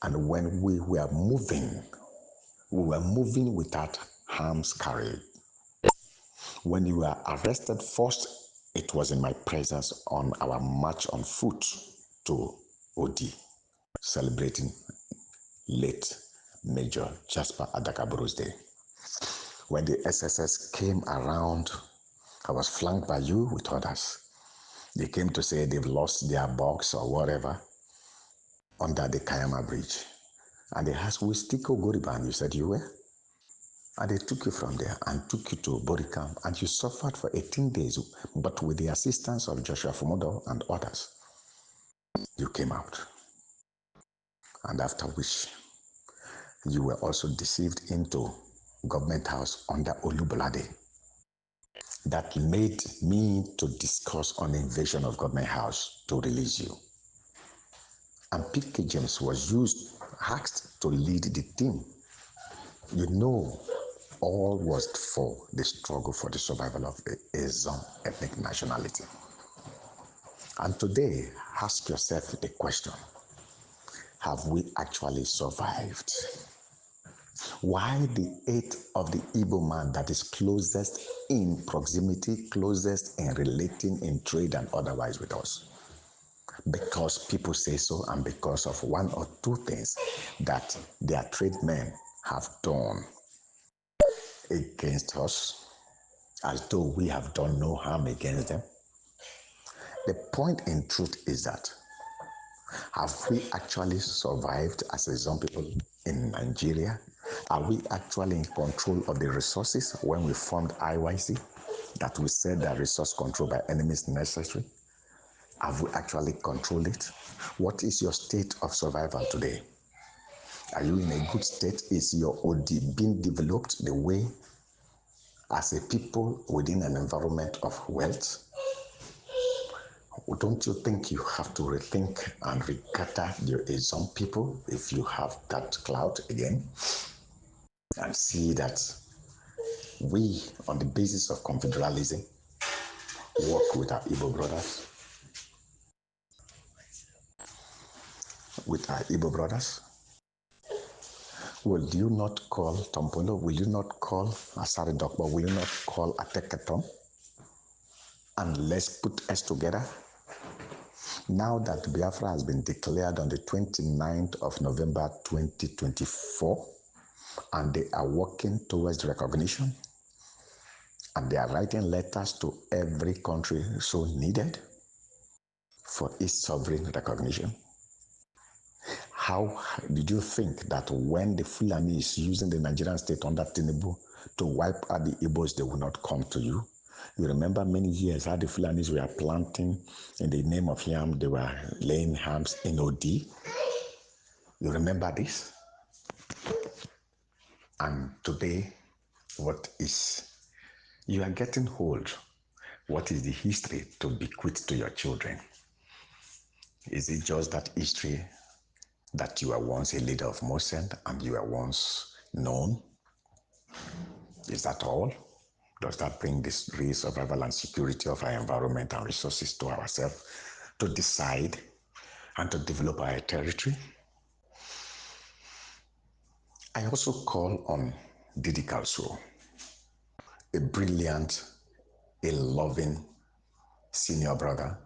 And when we were moving without arms carried. When you were arrested first, it was in my presence on our march on foot to OD, celebrating late Major Jasper Adakaburu's day. When the SSS came around, I was flanked by you with others. They came to say they've lost their box or whatever under the Kayama Bridge. And they asked, we stick Ogoriba, and you said you were. And they took you from there and took you to Borikam, and you suffered for 18 days, but with the assistance of Joshua Fumodo and others, you came out. And after which, you were also deceived into government house under Olubolade. That made me to discuss on invasion of government house to release you. And P.K. James was asked to lead the team. You know, all was for the struggle for the survival of the Ezon ethnic nationality. And today, ask yourself the question, have we actually survived? Why the eighth of the Igbo man that is closest in proximity, closest in relating in trade and otherwise with us? Because people say so, and because of one or two things that their trade men have done against us, as though we have done no harm against them. The point in truth is that, have we actually survived as a Zon people in Nigeria? Are we actually in control of the resources when we formed IYC? That we said that resource control by enemies necessary? Have we actually controlled it? What is your state of survival today? Are you in a good state? Is your OD being developed the way as a people within an environment of wealth? Don't you think you have to rethink and regather some people if you have that clout again? And see that we, on the basis of confederalism, work with our Igbo brothers, Will you not call Tompolo? Will you not call Asari Dokbo? Will you not call Atekatom? And let's put us together. Now that Biafra has been declared on the 29th of November 2024, and they are working towards recognition, and they are writing letters to every country so needed for its sovereign recognition. How did you think that when the Fulani is using the Nigerian state under Tinubu to wipe out the Igbos, they will not come to you? You remember many years how the Fulanis were planting in the name of Yam, they were laying hams in OD. You remember this? And today, you are getting old. What is the history to bequeath to your children? Is it just that history that you were once a leader of Mosend and you were once known? Is that all? Does that bring this real survival and security of our environment and resources to ourselves to decide and to develop our territory? I also call on Didi Kalso, a brilliant, a loving senior brother.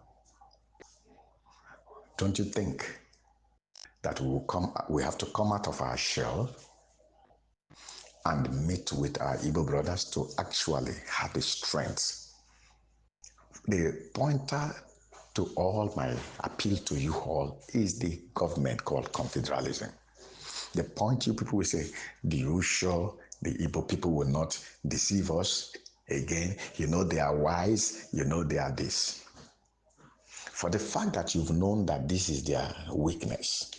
Don't you think that we have to come out of our shell and meet with our Igbo brothers to actually have the strength? The pointer to all my appeal to you all is the government called confederalism. The point you people will say, do you sure the Igbo people will not deceive us again? You know they are wise, you know they are this. For the fact that you've known that this is their weakness,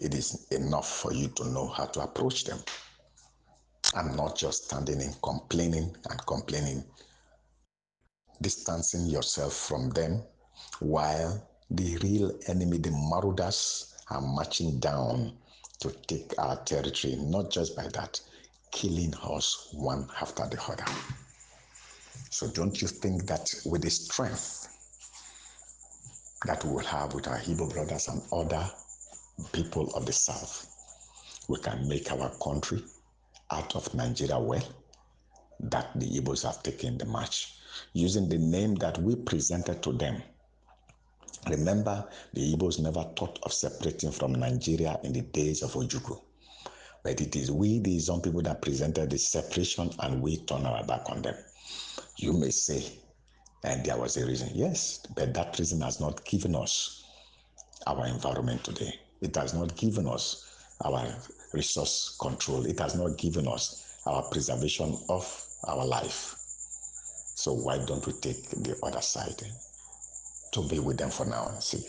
it is enough for you to know how to approach them. And not just standing and complaining, distancing yourself from them while the real enemy, the marauders, are marching down to take our territory. Not just by that, killing us one after the other. So don't you think that with the strength that we will have with our Igbo brothers and other people of the South, we can make our country out of Nigeria well? That the Igbos have taken the march using the name that we presented to them. Remember, the Igbos never thought of separating from Nigeria in the days of Ojukwu. But it is we, the Izon people, that presented the separation, and we turn our back on them. You may say, and there was a reason. Yes, but that reason has not given us our environment today. It has not given us our resource control. It has not given us our preservation of our life. So why don't we take the other side to be with them for now and see,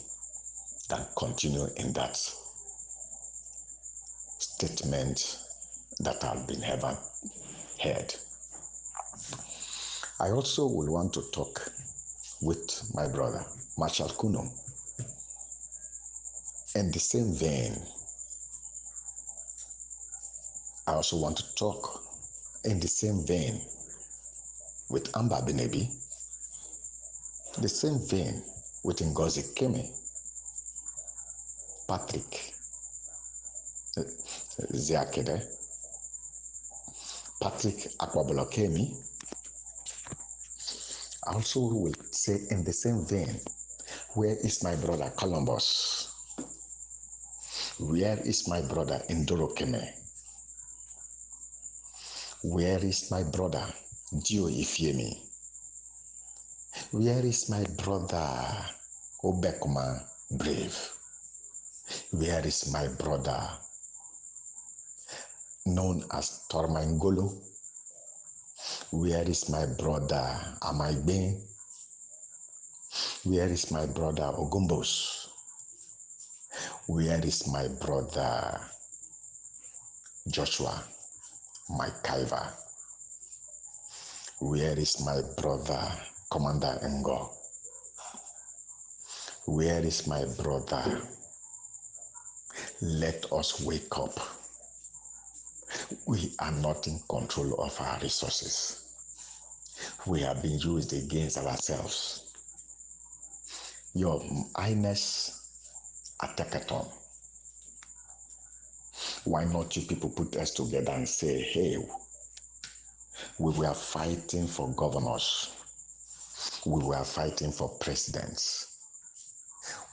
than continue in that statement that have been ever heard. I also will want to talk with my brother, Marshal Kuno. In the same vein, I also want to talk in the same vein with Amba Benebi, the same vein with Ngozi Keme, Patrick Ziakede, Patrick Akwabolokemi. I also will say in the same vein, where is my brother Columbus? Where is my brother Indoro Keme? Where is my brother Dio Ifiemi? Where is my brother Obekuma Brave? Where is my brother known as Tormangolo? Where is my brother Amaigbe? Where is my brother Ogumbos? Where is my brother Joshua Maikaiva? Where is my brother Commander Ngo? Where is my brother? Let us wake up. We are not in control of our resources. We have been used against ourselves. Your Highness Atekaton, why not you people put us together and say, hey, we were fighting for governors. We were fighting for presidents.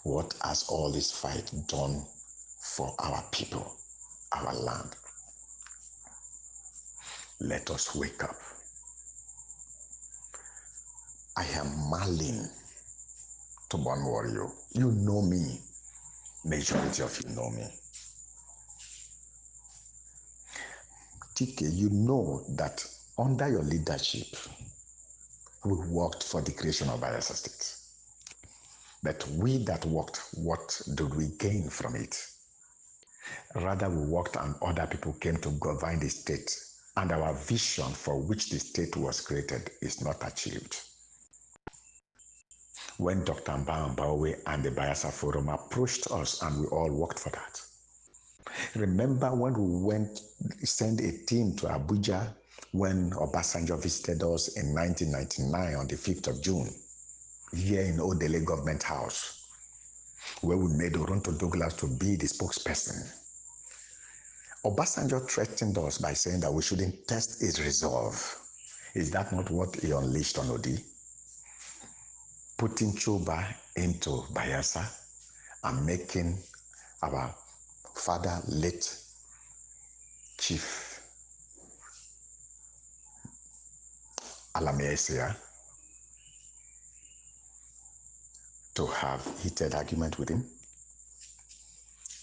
What has all this fight done for our people, our land? Let us wake up. I am Marlin to Born Warrior. You know me. Majority of you know me. TK, you know that under your leadership, we worked for the creation of Bayelsa State. But we that worked, what did we gain from it? Rather, we worked and other people came to govern the state, and our vision for which the state was created is not achieved. When Dr. Mbambawe and the Bayelsa Forum approached us and we all worked for that. Remember when we sent a team to Abuja when Obasanjo visited us in 1999 on the 5th of June, here in Odele Government House, where we made Oronto Douglas to be the spokesperson. Obasanjo threatened us by saying that we shouldn't test his resolve. Is that not what he unleashed on Odi? Putting Chuba into Bayelsa and making our father, late Chief Alamesia, to have heated argument with him.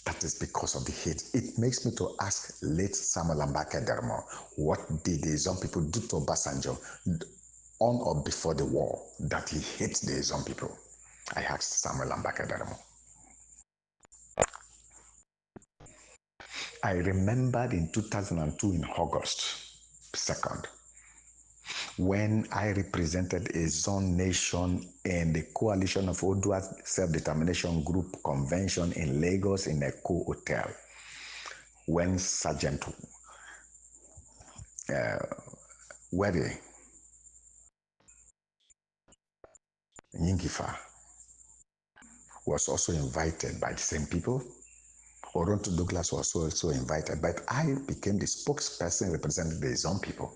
That is because of the hate. It makes me to ask late Samuel Mbaka Dermo, what did the Izon people do to Obasanjo on or before the war that he hates the Izon people? I asked Samuel Mbaka Dermo. I remembered in 2002 in August 2nd, when I represented a zone nation in the coalition of Odua Self-Determination Group convention in Lagos in Echo Hotel, when Sergeant Wede Nyingifa was also invited by the same people. Oronto Douglas was also invited, but I became the spokesperson representing the zone people.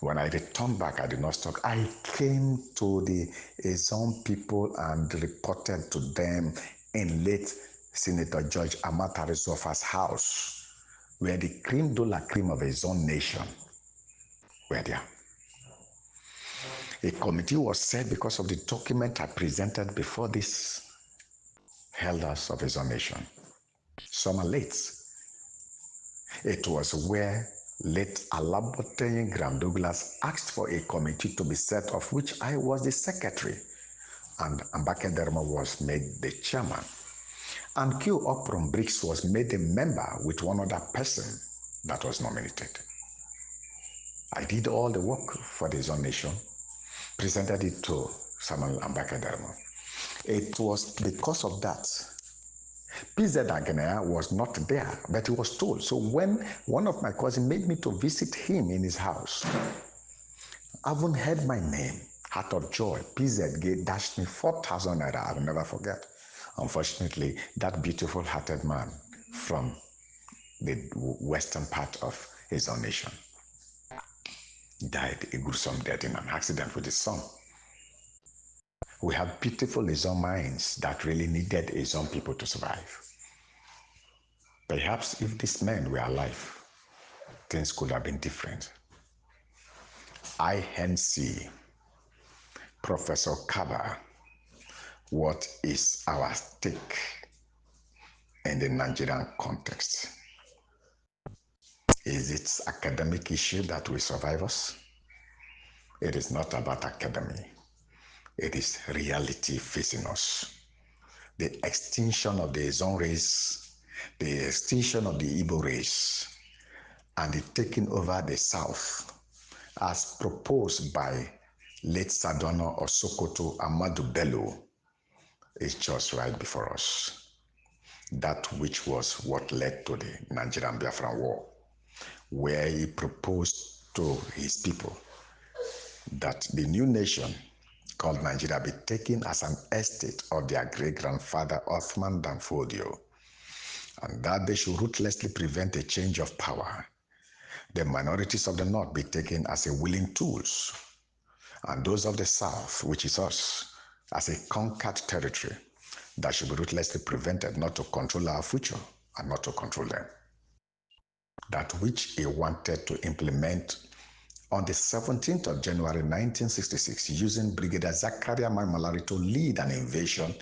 When I returned back, I did not stop. I came to the Ezon people and reported to them in late Senator George Amatarisofa's house, where the creme de la creme of Ezon nation were there. A committee was set because of the document I presented before these elders of Ezon nation. Some are late. It was where late Alaboteyin Graham Douglas asked for a committee to be set, of which I was the secretary, and Mbaka Dermo was made the chairman. And Q Oprom Briggs was made a member with one other person that was nominated. I did all the work for the Zone Nation, presented it to Samuel Mbaka Dermo. It was because of that PZ Agenea was not there, but he was told. So when one of my cousins made me to visit him in his house, I haven't heard my name, out of joy. PZ dashed me 4,000 naira. I will never forget. Unfortunately, that beautiful hearted man from the western part of his own nation died a gruesome death in an accident with his son. We have beautiful Izon minds that really needed Izon people to survive. Perhaps if these men were alive, things could have been different. I hence see, Professor Kaba, what is our stake in the Nigerian context? Is it academic issue that will survive us? It is not about academy. It is reality facing us. The extinction of the Ezon race, the extinction of the Igbo race, and the taking over the South, as proposed by late Sardauna of Sokoto Amadu Bello, is just right before us. That which was what led to the Nigerian Biafran War, where he proposed to his people that the new nation called Nigeria be taken as an estate of their great-grandfather Othman Danfodio, and that they should ruthlessly prevent a change of power. The minorities of the North be taken as a willing tools, and those of the South, which is us, as a conquered territory that should be ruthlessly prevented not to control our future and not to control them. That which he wanted to implement on the 17th of January 1966, using Brigadier Zakaria Malari to lead an invasion,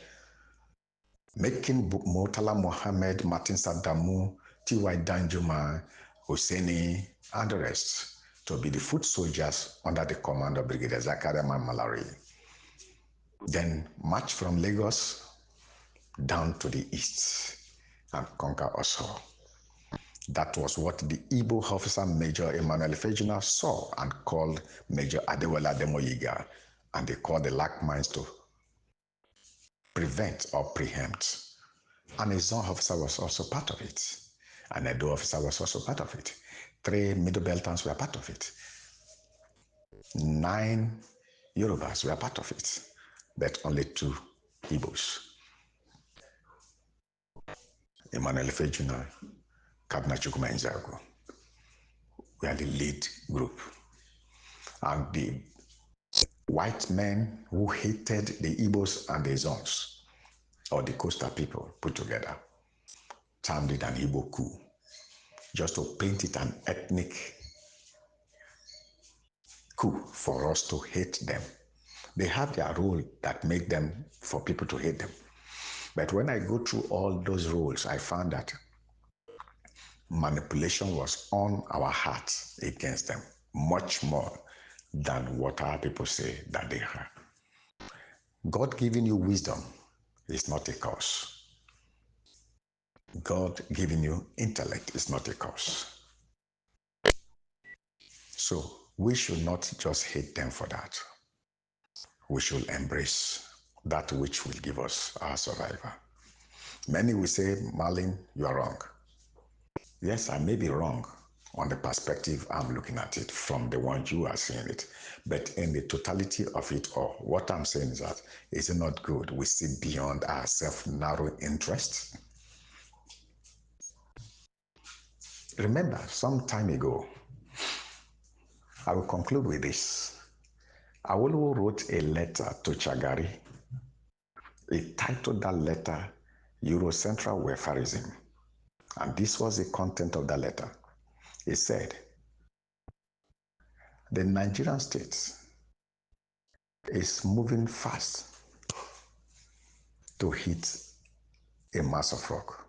making Murtala Mohammed, Martin Sadamu, T.Y. Danjuma, Hosseini, and the rest to be the foot soldiers under the command of Brigadier Zakaria Malari. Then march from Lagos down to the east and conquer us all. That was what the Igbo officer Major Emmanuel Fejina saw and called Major Adewale Ademoyiga, and they called the Lac Mines to prevent or preempt. And a Zone officer was also part of it. An Edo officer was also part of it. 3 Middle Beltons were part of it. 9 Yorubas were part of it, but only 2 Igbos. Emmanuel Fejina, Kabna Chukuma Nzago were the lead group. And the white men who hated the Igbos and the Zones, or the coastal people put together, termed it an Igbo coup, just to paint it an ethnic coup for us to hate them. They have their role that make them for people to hate them. But when I go through all those roles, I found that manipulation was on our hearts against them, much more than what our people say that they are. God giving you wisdom is not a curse. God giving you intellect is not a curse. So we should not just hate them for that. We should embrace that which will give us our survival. Many will say, Marlin, you are wrong. Yes, I may be wrong on the perspective I'm looking at it from the one you are seeing it. But in the totality of it all, what I'm saying is that is it not good we see beyond our self-narrow interests? Remember, some time ago, I will conclude with this. Awolowo wrote a letter to Chagari. He titled that letter Eurocentral Welfarism. And this was the content of that letter. He said, the Nigerian state is moving fast to hit a mass of rock.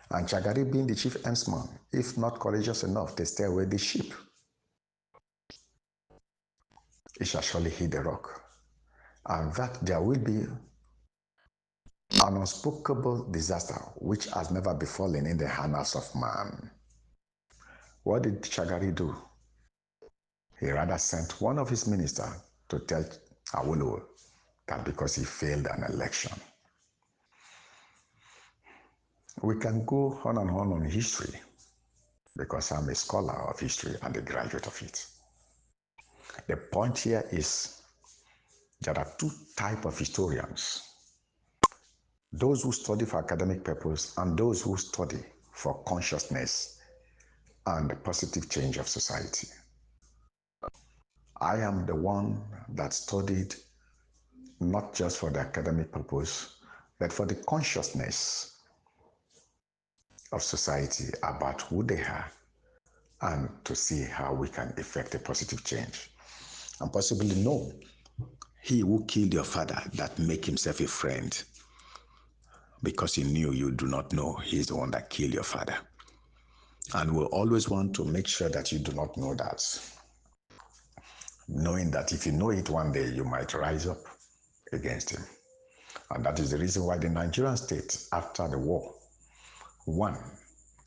And Chagari, being the chief helmsman, if not courageous enough to stay away the ship, it shall surely hit the rock. And that there will be an unspeakable disaster which has never befallen in the annals of man. What did Chagari do? He rather sent one of his ministers to tell Awolowo that because he failed an election. We can go on and on history because I'm a scholar of history and a graduate of it. The point here is there are 2 types of historians. Those who study for academic purpose and those who study for consciousness and the positive change of society. I am the one that studied not just for the academic purpose, but for the consciousness of society about who they are and to see how we can effect a positive change. And possibly know he who killed your father that make himself a friend because he knew you do not know he's the one that killed your father. And we'll always want to make sure that you do not know that. Knowing that if you know it one day, you might rise up against him. And that is the reason why the Nigerian state, after the war, one,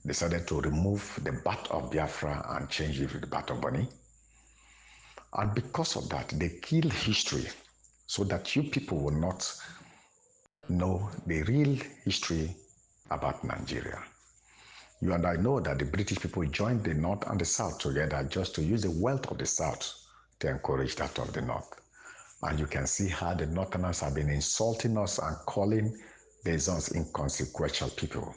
decided to remove the bat of Biafra and change it to the bat of Bonny. And because of that, they killed history so that you people will not know the real history about Nigeria. You and I know that the British people joined the North and the South together just to use the wealth of the South to encourage that of the North. And you can see how the Northerners have been insulting us and calling the Zones inconsequential people.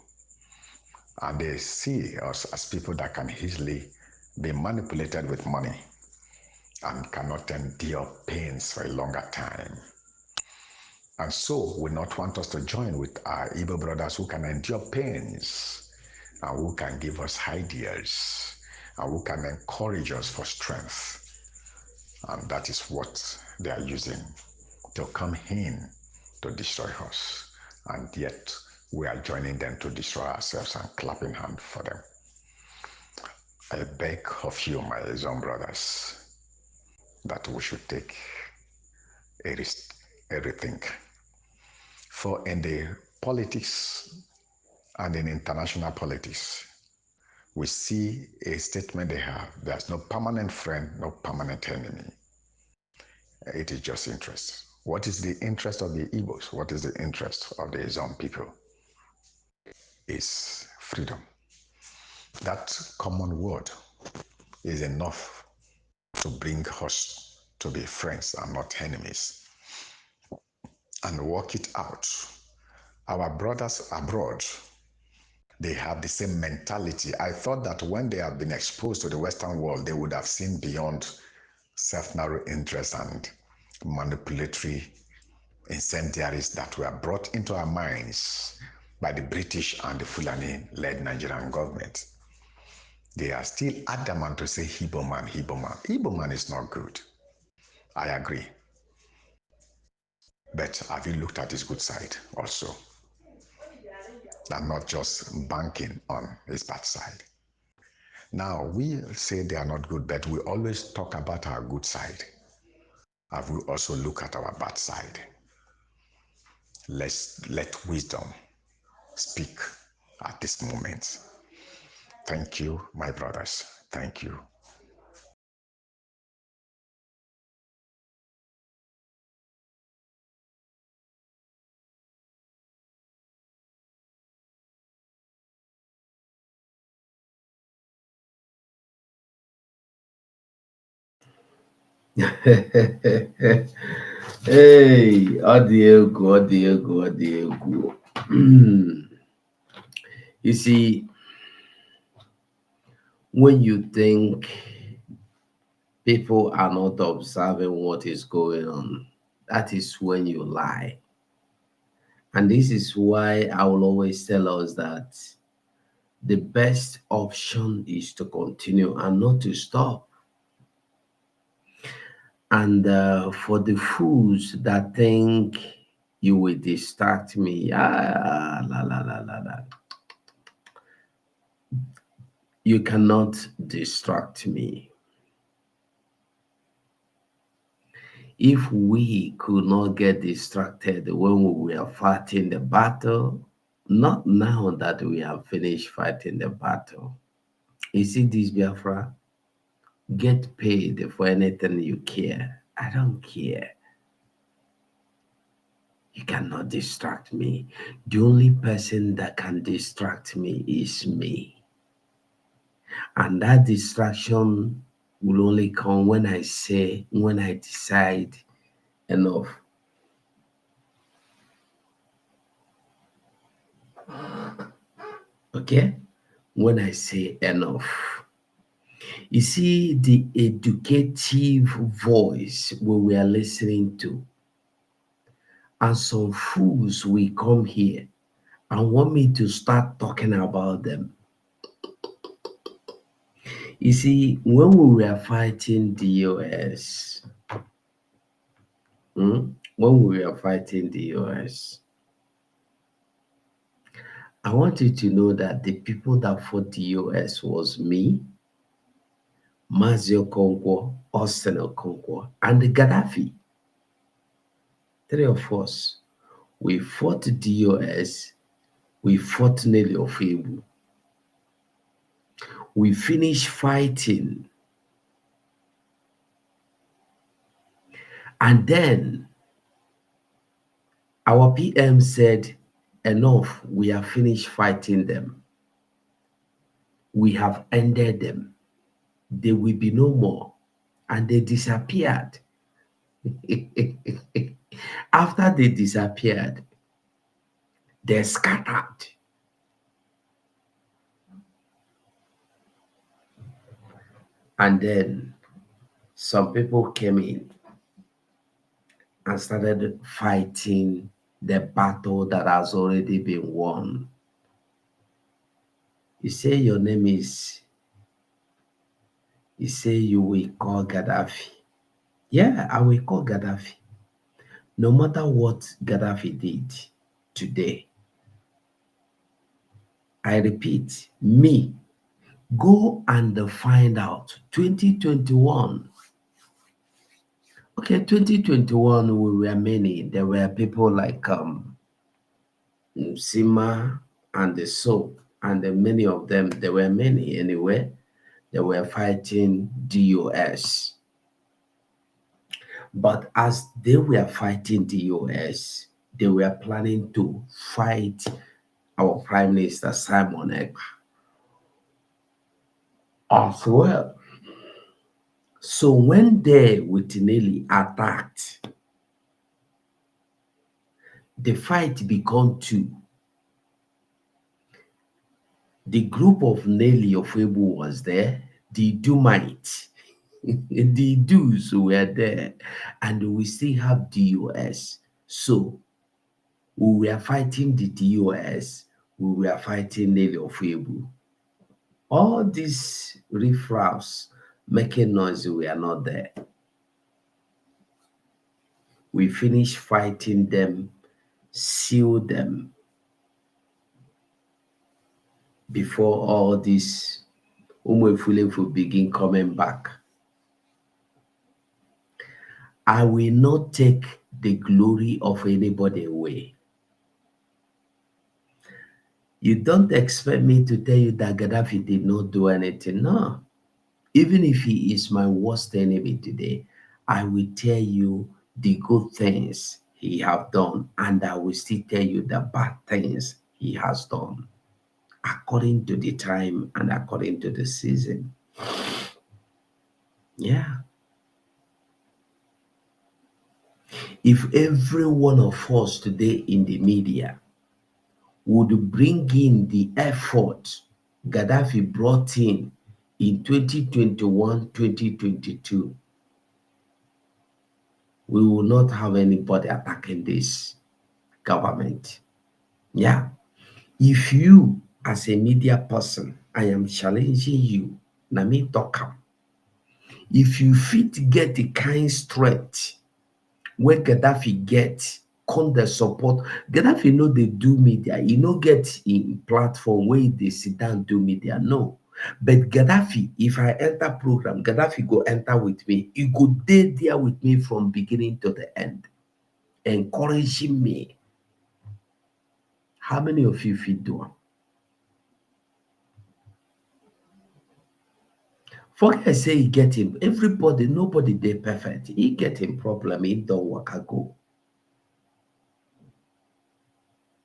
And they see us as people that can easily be manipulated with money and cannot endure pains for a longer time. And so we not want us to join with our Igbo brothers who can endure pains and who can give us ideas and who can encourage us for strength. And that is what they are using to come in to destroy us. And yet we are joining them to destroy ourselves and clapping hands for them. I beg of you, my Asian brothers, that we should take a rethink. For in the politics and in international politics, we see a statement they have: there's no permanent friend, no permanent enemy. It is just interest. What is the interest of the Igbos? What is the interest of the Asian people? Is freedom. That common word is enough to bring us to be friends and not enemies and work it out. Our brothers abroad, they have the same mentality. I thought that when they have been exposed to the Western world, they would have seen beyond self-narrow interest and manipulatory incendiaries that were brought into our minds by the British and the Fulani-led Nigerian government. They are still adamant to say Igbo man, Igbo man. Igbo man is not good. I agree. But have you looked at his good side also? And not just banking on his bad side. Now, we say they are not good, but we always talk about our good side. Have we also look at our bad side? Let wisdom speak at this moment. Thank you, my brothers. Thank you. Hey, Adiego, Adiego, Adiego. You see, when you think people are not observing what is going on, that is when you lie. And this is why I will always tell us that the best option is to continue and not to stop. And for the fools that think you will distract me, you cannot distract me. If we could not get distracted when we were fighting the battle, not now that we have finished fighting the battle. You see this, Biafra? Get paid for anything you care. I don't care. You cannot distract me. The only person that can distract me is me. And that distraction will only come when I decide enough. Okay? When I say enough. You see, the educative voice we are listening to, and some fools will come here and want me to start talking about them. You see, when we were fighting the US, when we were fighting the US, I want you to know that the people that fought the US was me, Mazio Okonkwo, Austin Okonkwo, and Gaddafi. Three of us. We fought the US, we fought Nelly Ofebu. We finished fighting. And then, Our PM said, enough, we have finished fighting them. We have ended them. There will be no more. And they disappeared. After they disappeared, they scattered. And then some people came in and started fighting the battle that has already been won. You say your name is, you say you will call Gaddafi. Yeah, I will call Gaddafi. No matter what Gaddafi did today, I repeat, me, go and find out 2021. Okay, 2021, we were many. There were people like Sima and the Soap, and many of them, there were many anyway. They were fighting DOS. But as they were fighting DOS, they were planning to fight our Prime Minister Simon Ekpa as well. So when they with Nelly attacked, the fight became two. The group of Nelly of Ebu was there, the Dumite, the Jews were there, and we still have DOS. So we were fighting the DOS, we were fighting Nelly of Ebu. All these riffraffs making noise, we are not there. We finished fighting them, seal them before all this Umuefulefu begin coming back. I will not take the glory of anybody away. You don't expect me to tell you that Gaddafi did not do anything. No. Even if he is my worst enemy today, I will tell you the good things he have done, and I will still tell you the bad things he has done, according to the time and according to the season. Yeah. If every one of us today in the media would bring in the effort Gaddafi brought in 2021, 2022, we will not have anybody attacking this government. Yeah. If you, as a media person, I am challenging you, Nami Tokam, if you fit get the kind strength where Gaddafi get, come the support. Gaddafi know they do media. You know get in platform where they sit down do media. No. But Gaddafi, if I enter program, Gaddafi go enter with me. He go there with me from beginning to the end, encouraging me. How many of you fit do it? Forget say he get him. Everybody, nobody they perfect. He get him problem. He don't work a go.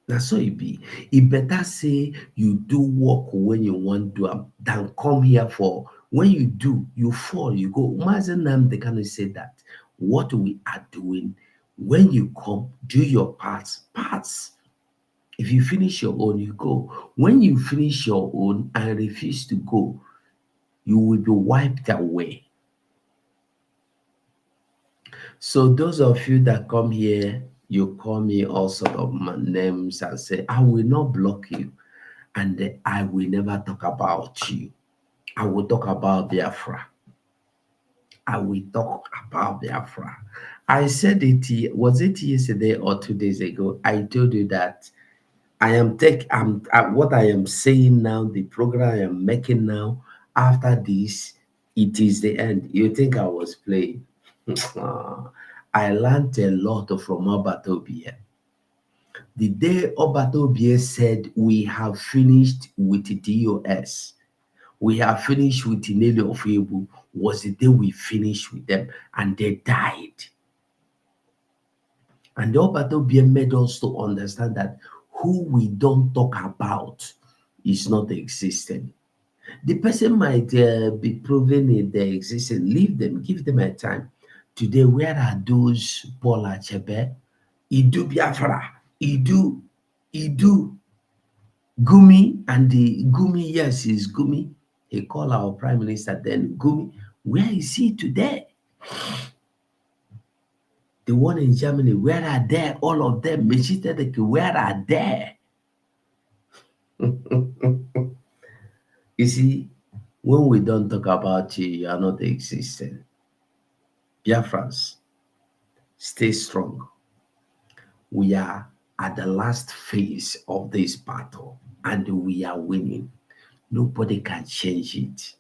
That's so it be. It better say you do work when you want to than come here for when you do, you fall, you go. Imagine they can say that what we are doing when you come, do your parts. If you finish your own, you go. When you finish your own and refuse to go, you will be wiped away. So those of you that come here, you call me all sort of names and say, I will not block you, and I will never talk about you. I will talk about Biafra. I will talk about Biafra. I said it, was it yesterday or 2 days ago? I told you that what I am saying now, the program I am making now, after this, it is the end. You think I was playing? I learned a lot from Obatobia. The day Obatobia said, we have finished with the DOS, we have finished with the Nelly of Ebu, was the day we finished with them and they died. And the Obatobia made us to understand that who we don't talk about is not existing. The person might be proven in their existence. Leave them, give them a time. Today, where are those Paul Achebe, Idu Biafra, Idu Gumi, and the Gumi, yes, is Gumi. He called our prime minister then Gumi. Where is he today? The one in Germany, where are they? All of them, where are they? You see, when we don't talk about you, you are not existing. Biafrans, stay strong. We are at the last phase of this battle and we are winning. Nobody can change it.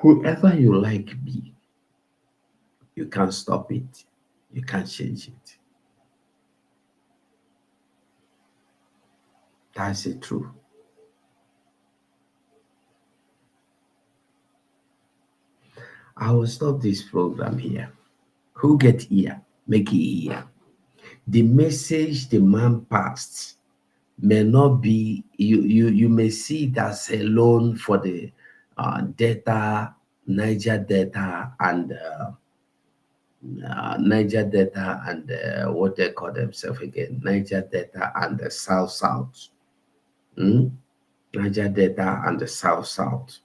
Whoever you like be, you can't stop it. You can't change it. That's the truth. I will stop this program here. Who get here, make it here. The message the man passed may not be, you may see it as a loan for the data, Niger data, and what they call themselves again, Niger data and the South. Niger data and the South.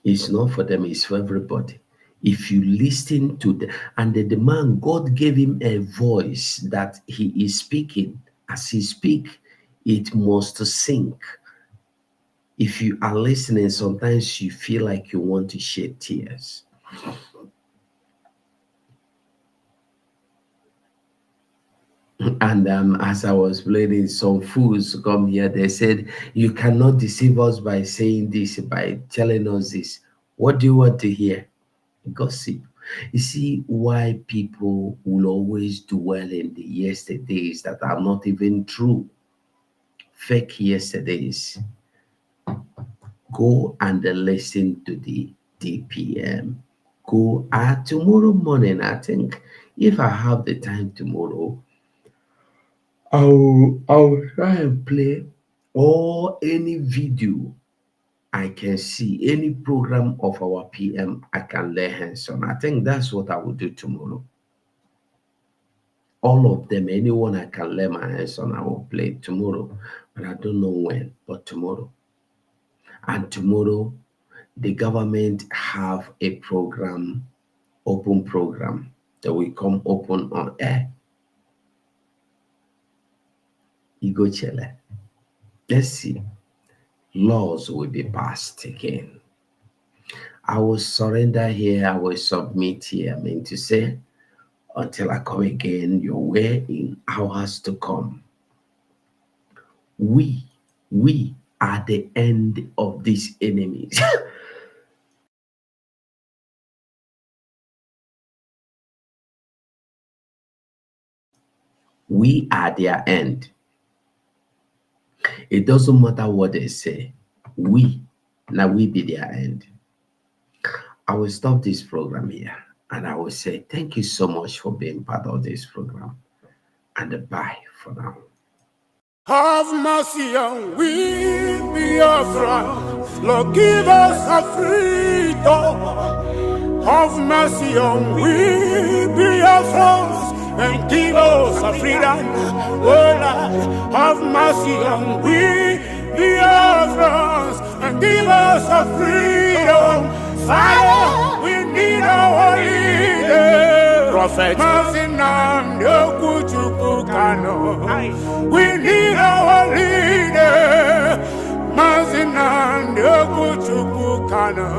It's not for them, it's for everybody. If you listen to the man, God gave him a voice that he is speaking. As he speak, it must sink. If you are listening, sometimes you feel like you want to shed tears. And as I was playing, some fools come here, they said, you cannot deceive us by saying this, by telling us this. What do you want to hear? Gossip. You see why people will always dwell in the yesterdays that are not even true. Fake yesterdays. Go and listen to the DPM. Go tomorrow morning. I think if I have the time tomorrow, I'll try and play or any video I can see, any program of our PM I can lay hands on. I think that's what I will do tomorrow. All of them, anyone I can lay my hands on, I will play tomorrow. But I don't know when, but tomorrow. And tomorrow, the government have a program, open program, that will come open on air. You go chile. Let's see. Laws will be passed again. I will surrender here. I will submit here. I mean to say, until I come again your way in hours to come. We are the end of these enemies. We are their end. It doesn't matter what they say. We be their end. I will stop this program here and I will say thank you so much for being part of this program. And bye for now. Have mercy on we, Biafran. Lord, give us a freedom. Have mercy on we, Biafran, and give us a freedom. Oh Lord, have mercy on we, Biafran, and give us a freedom. Father, we need our leader. Prophet, we need our leader. Mazinando Kuchukukano.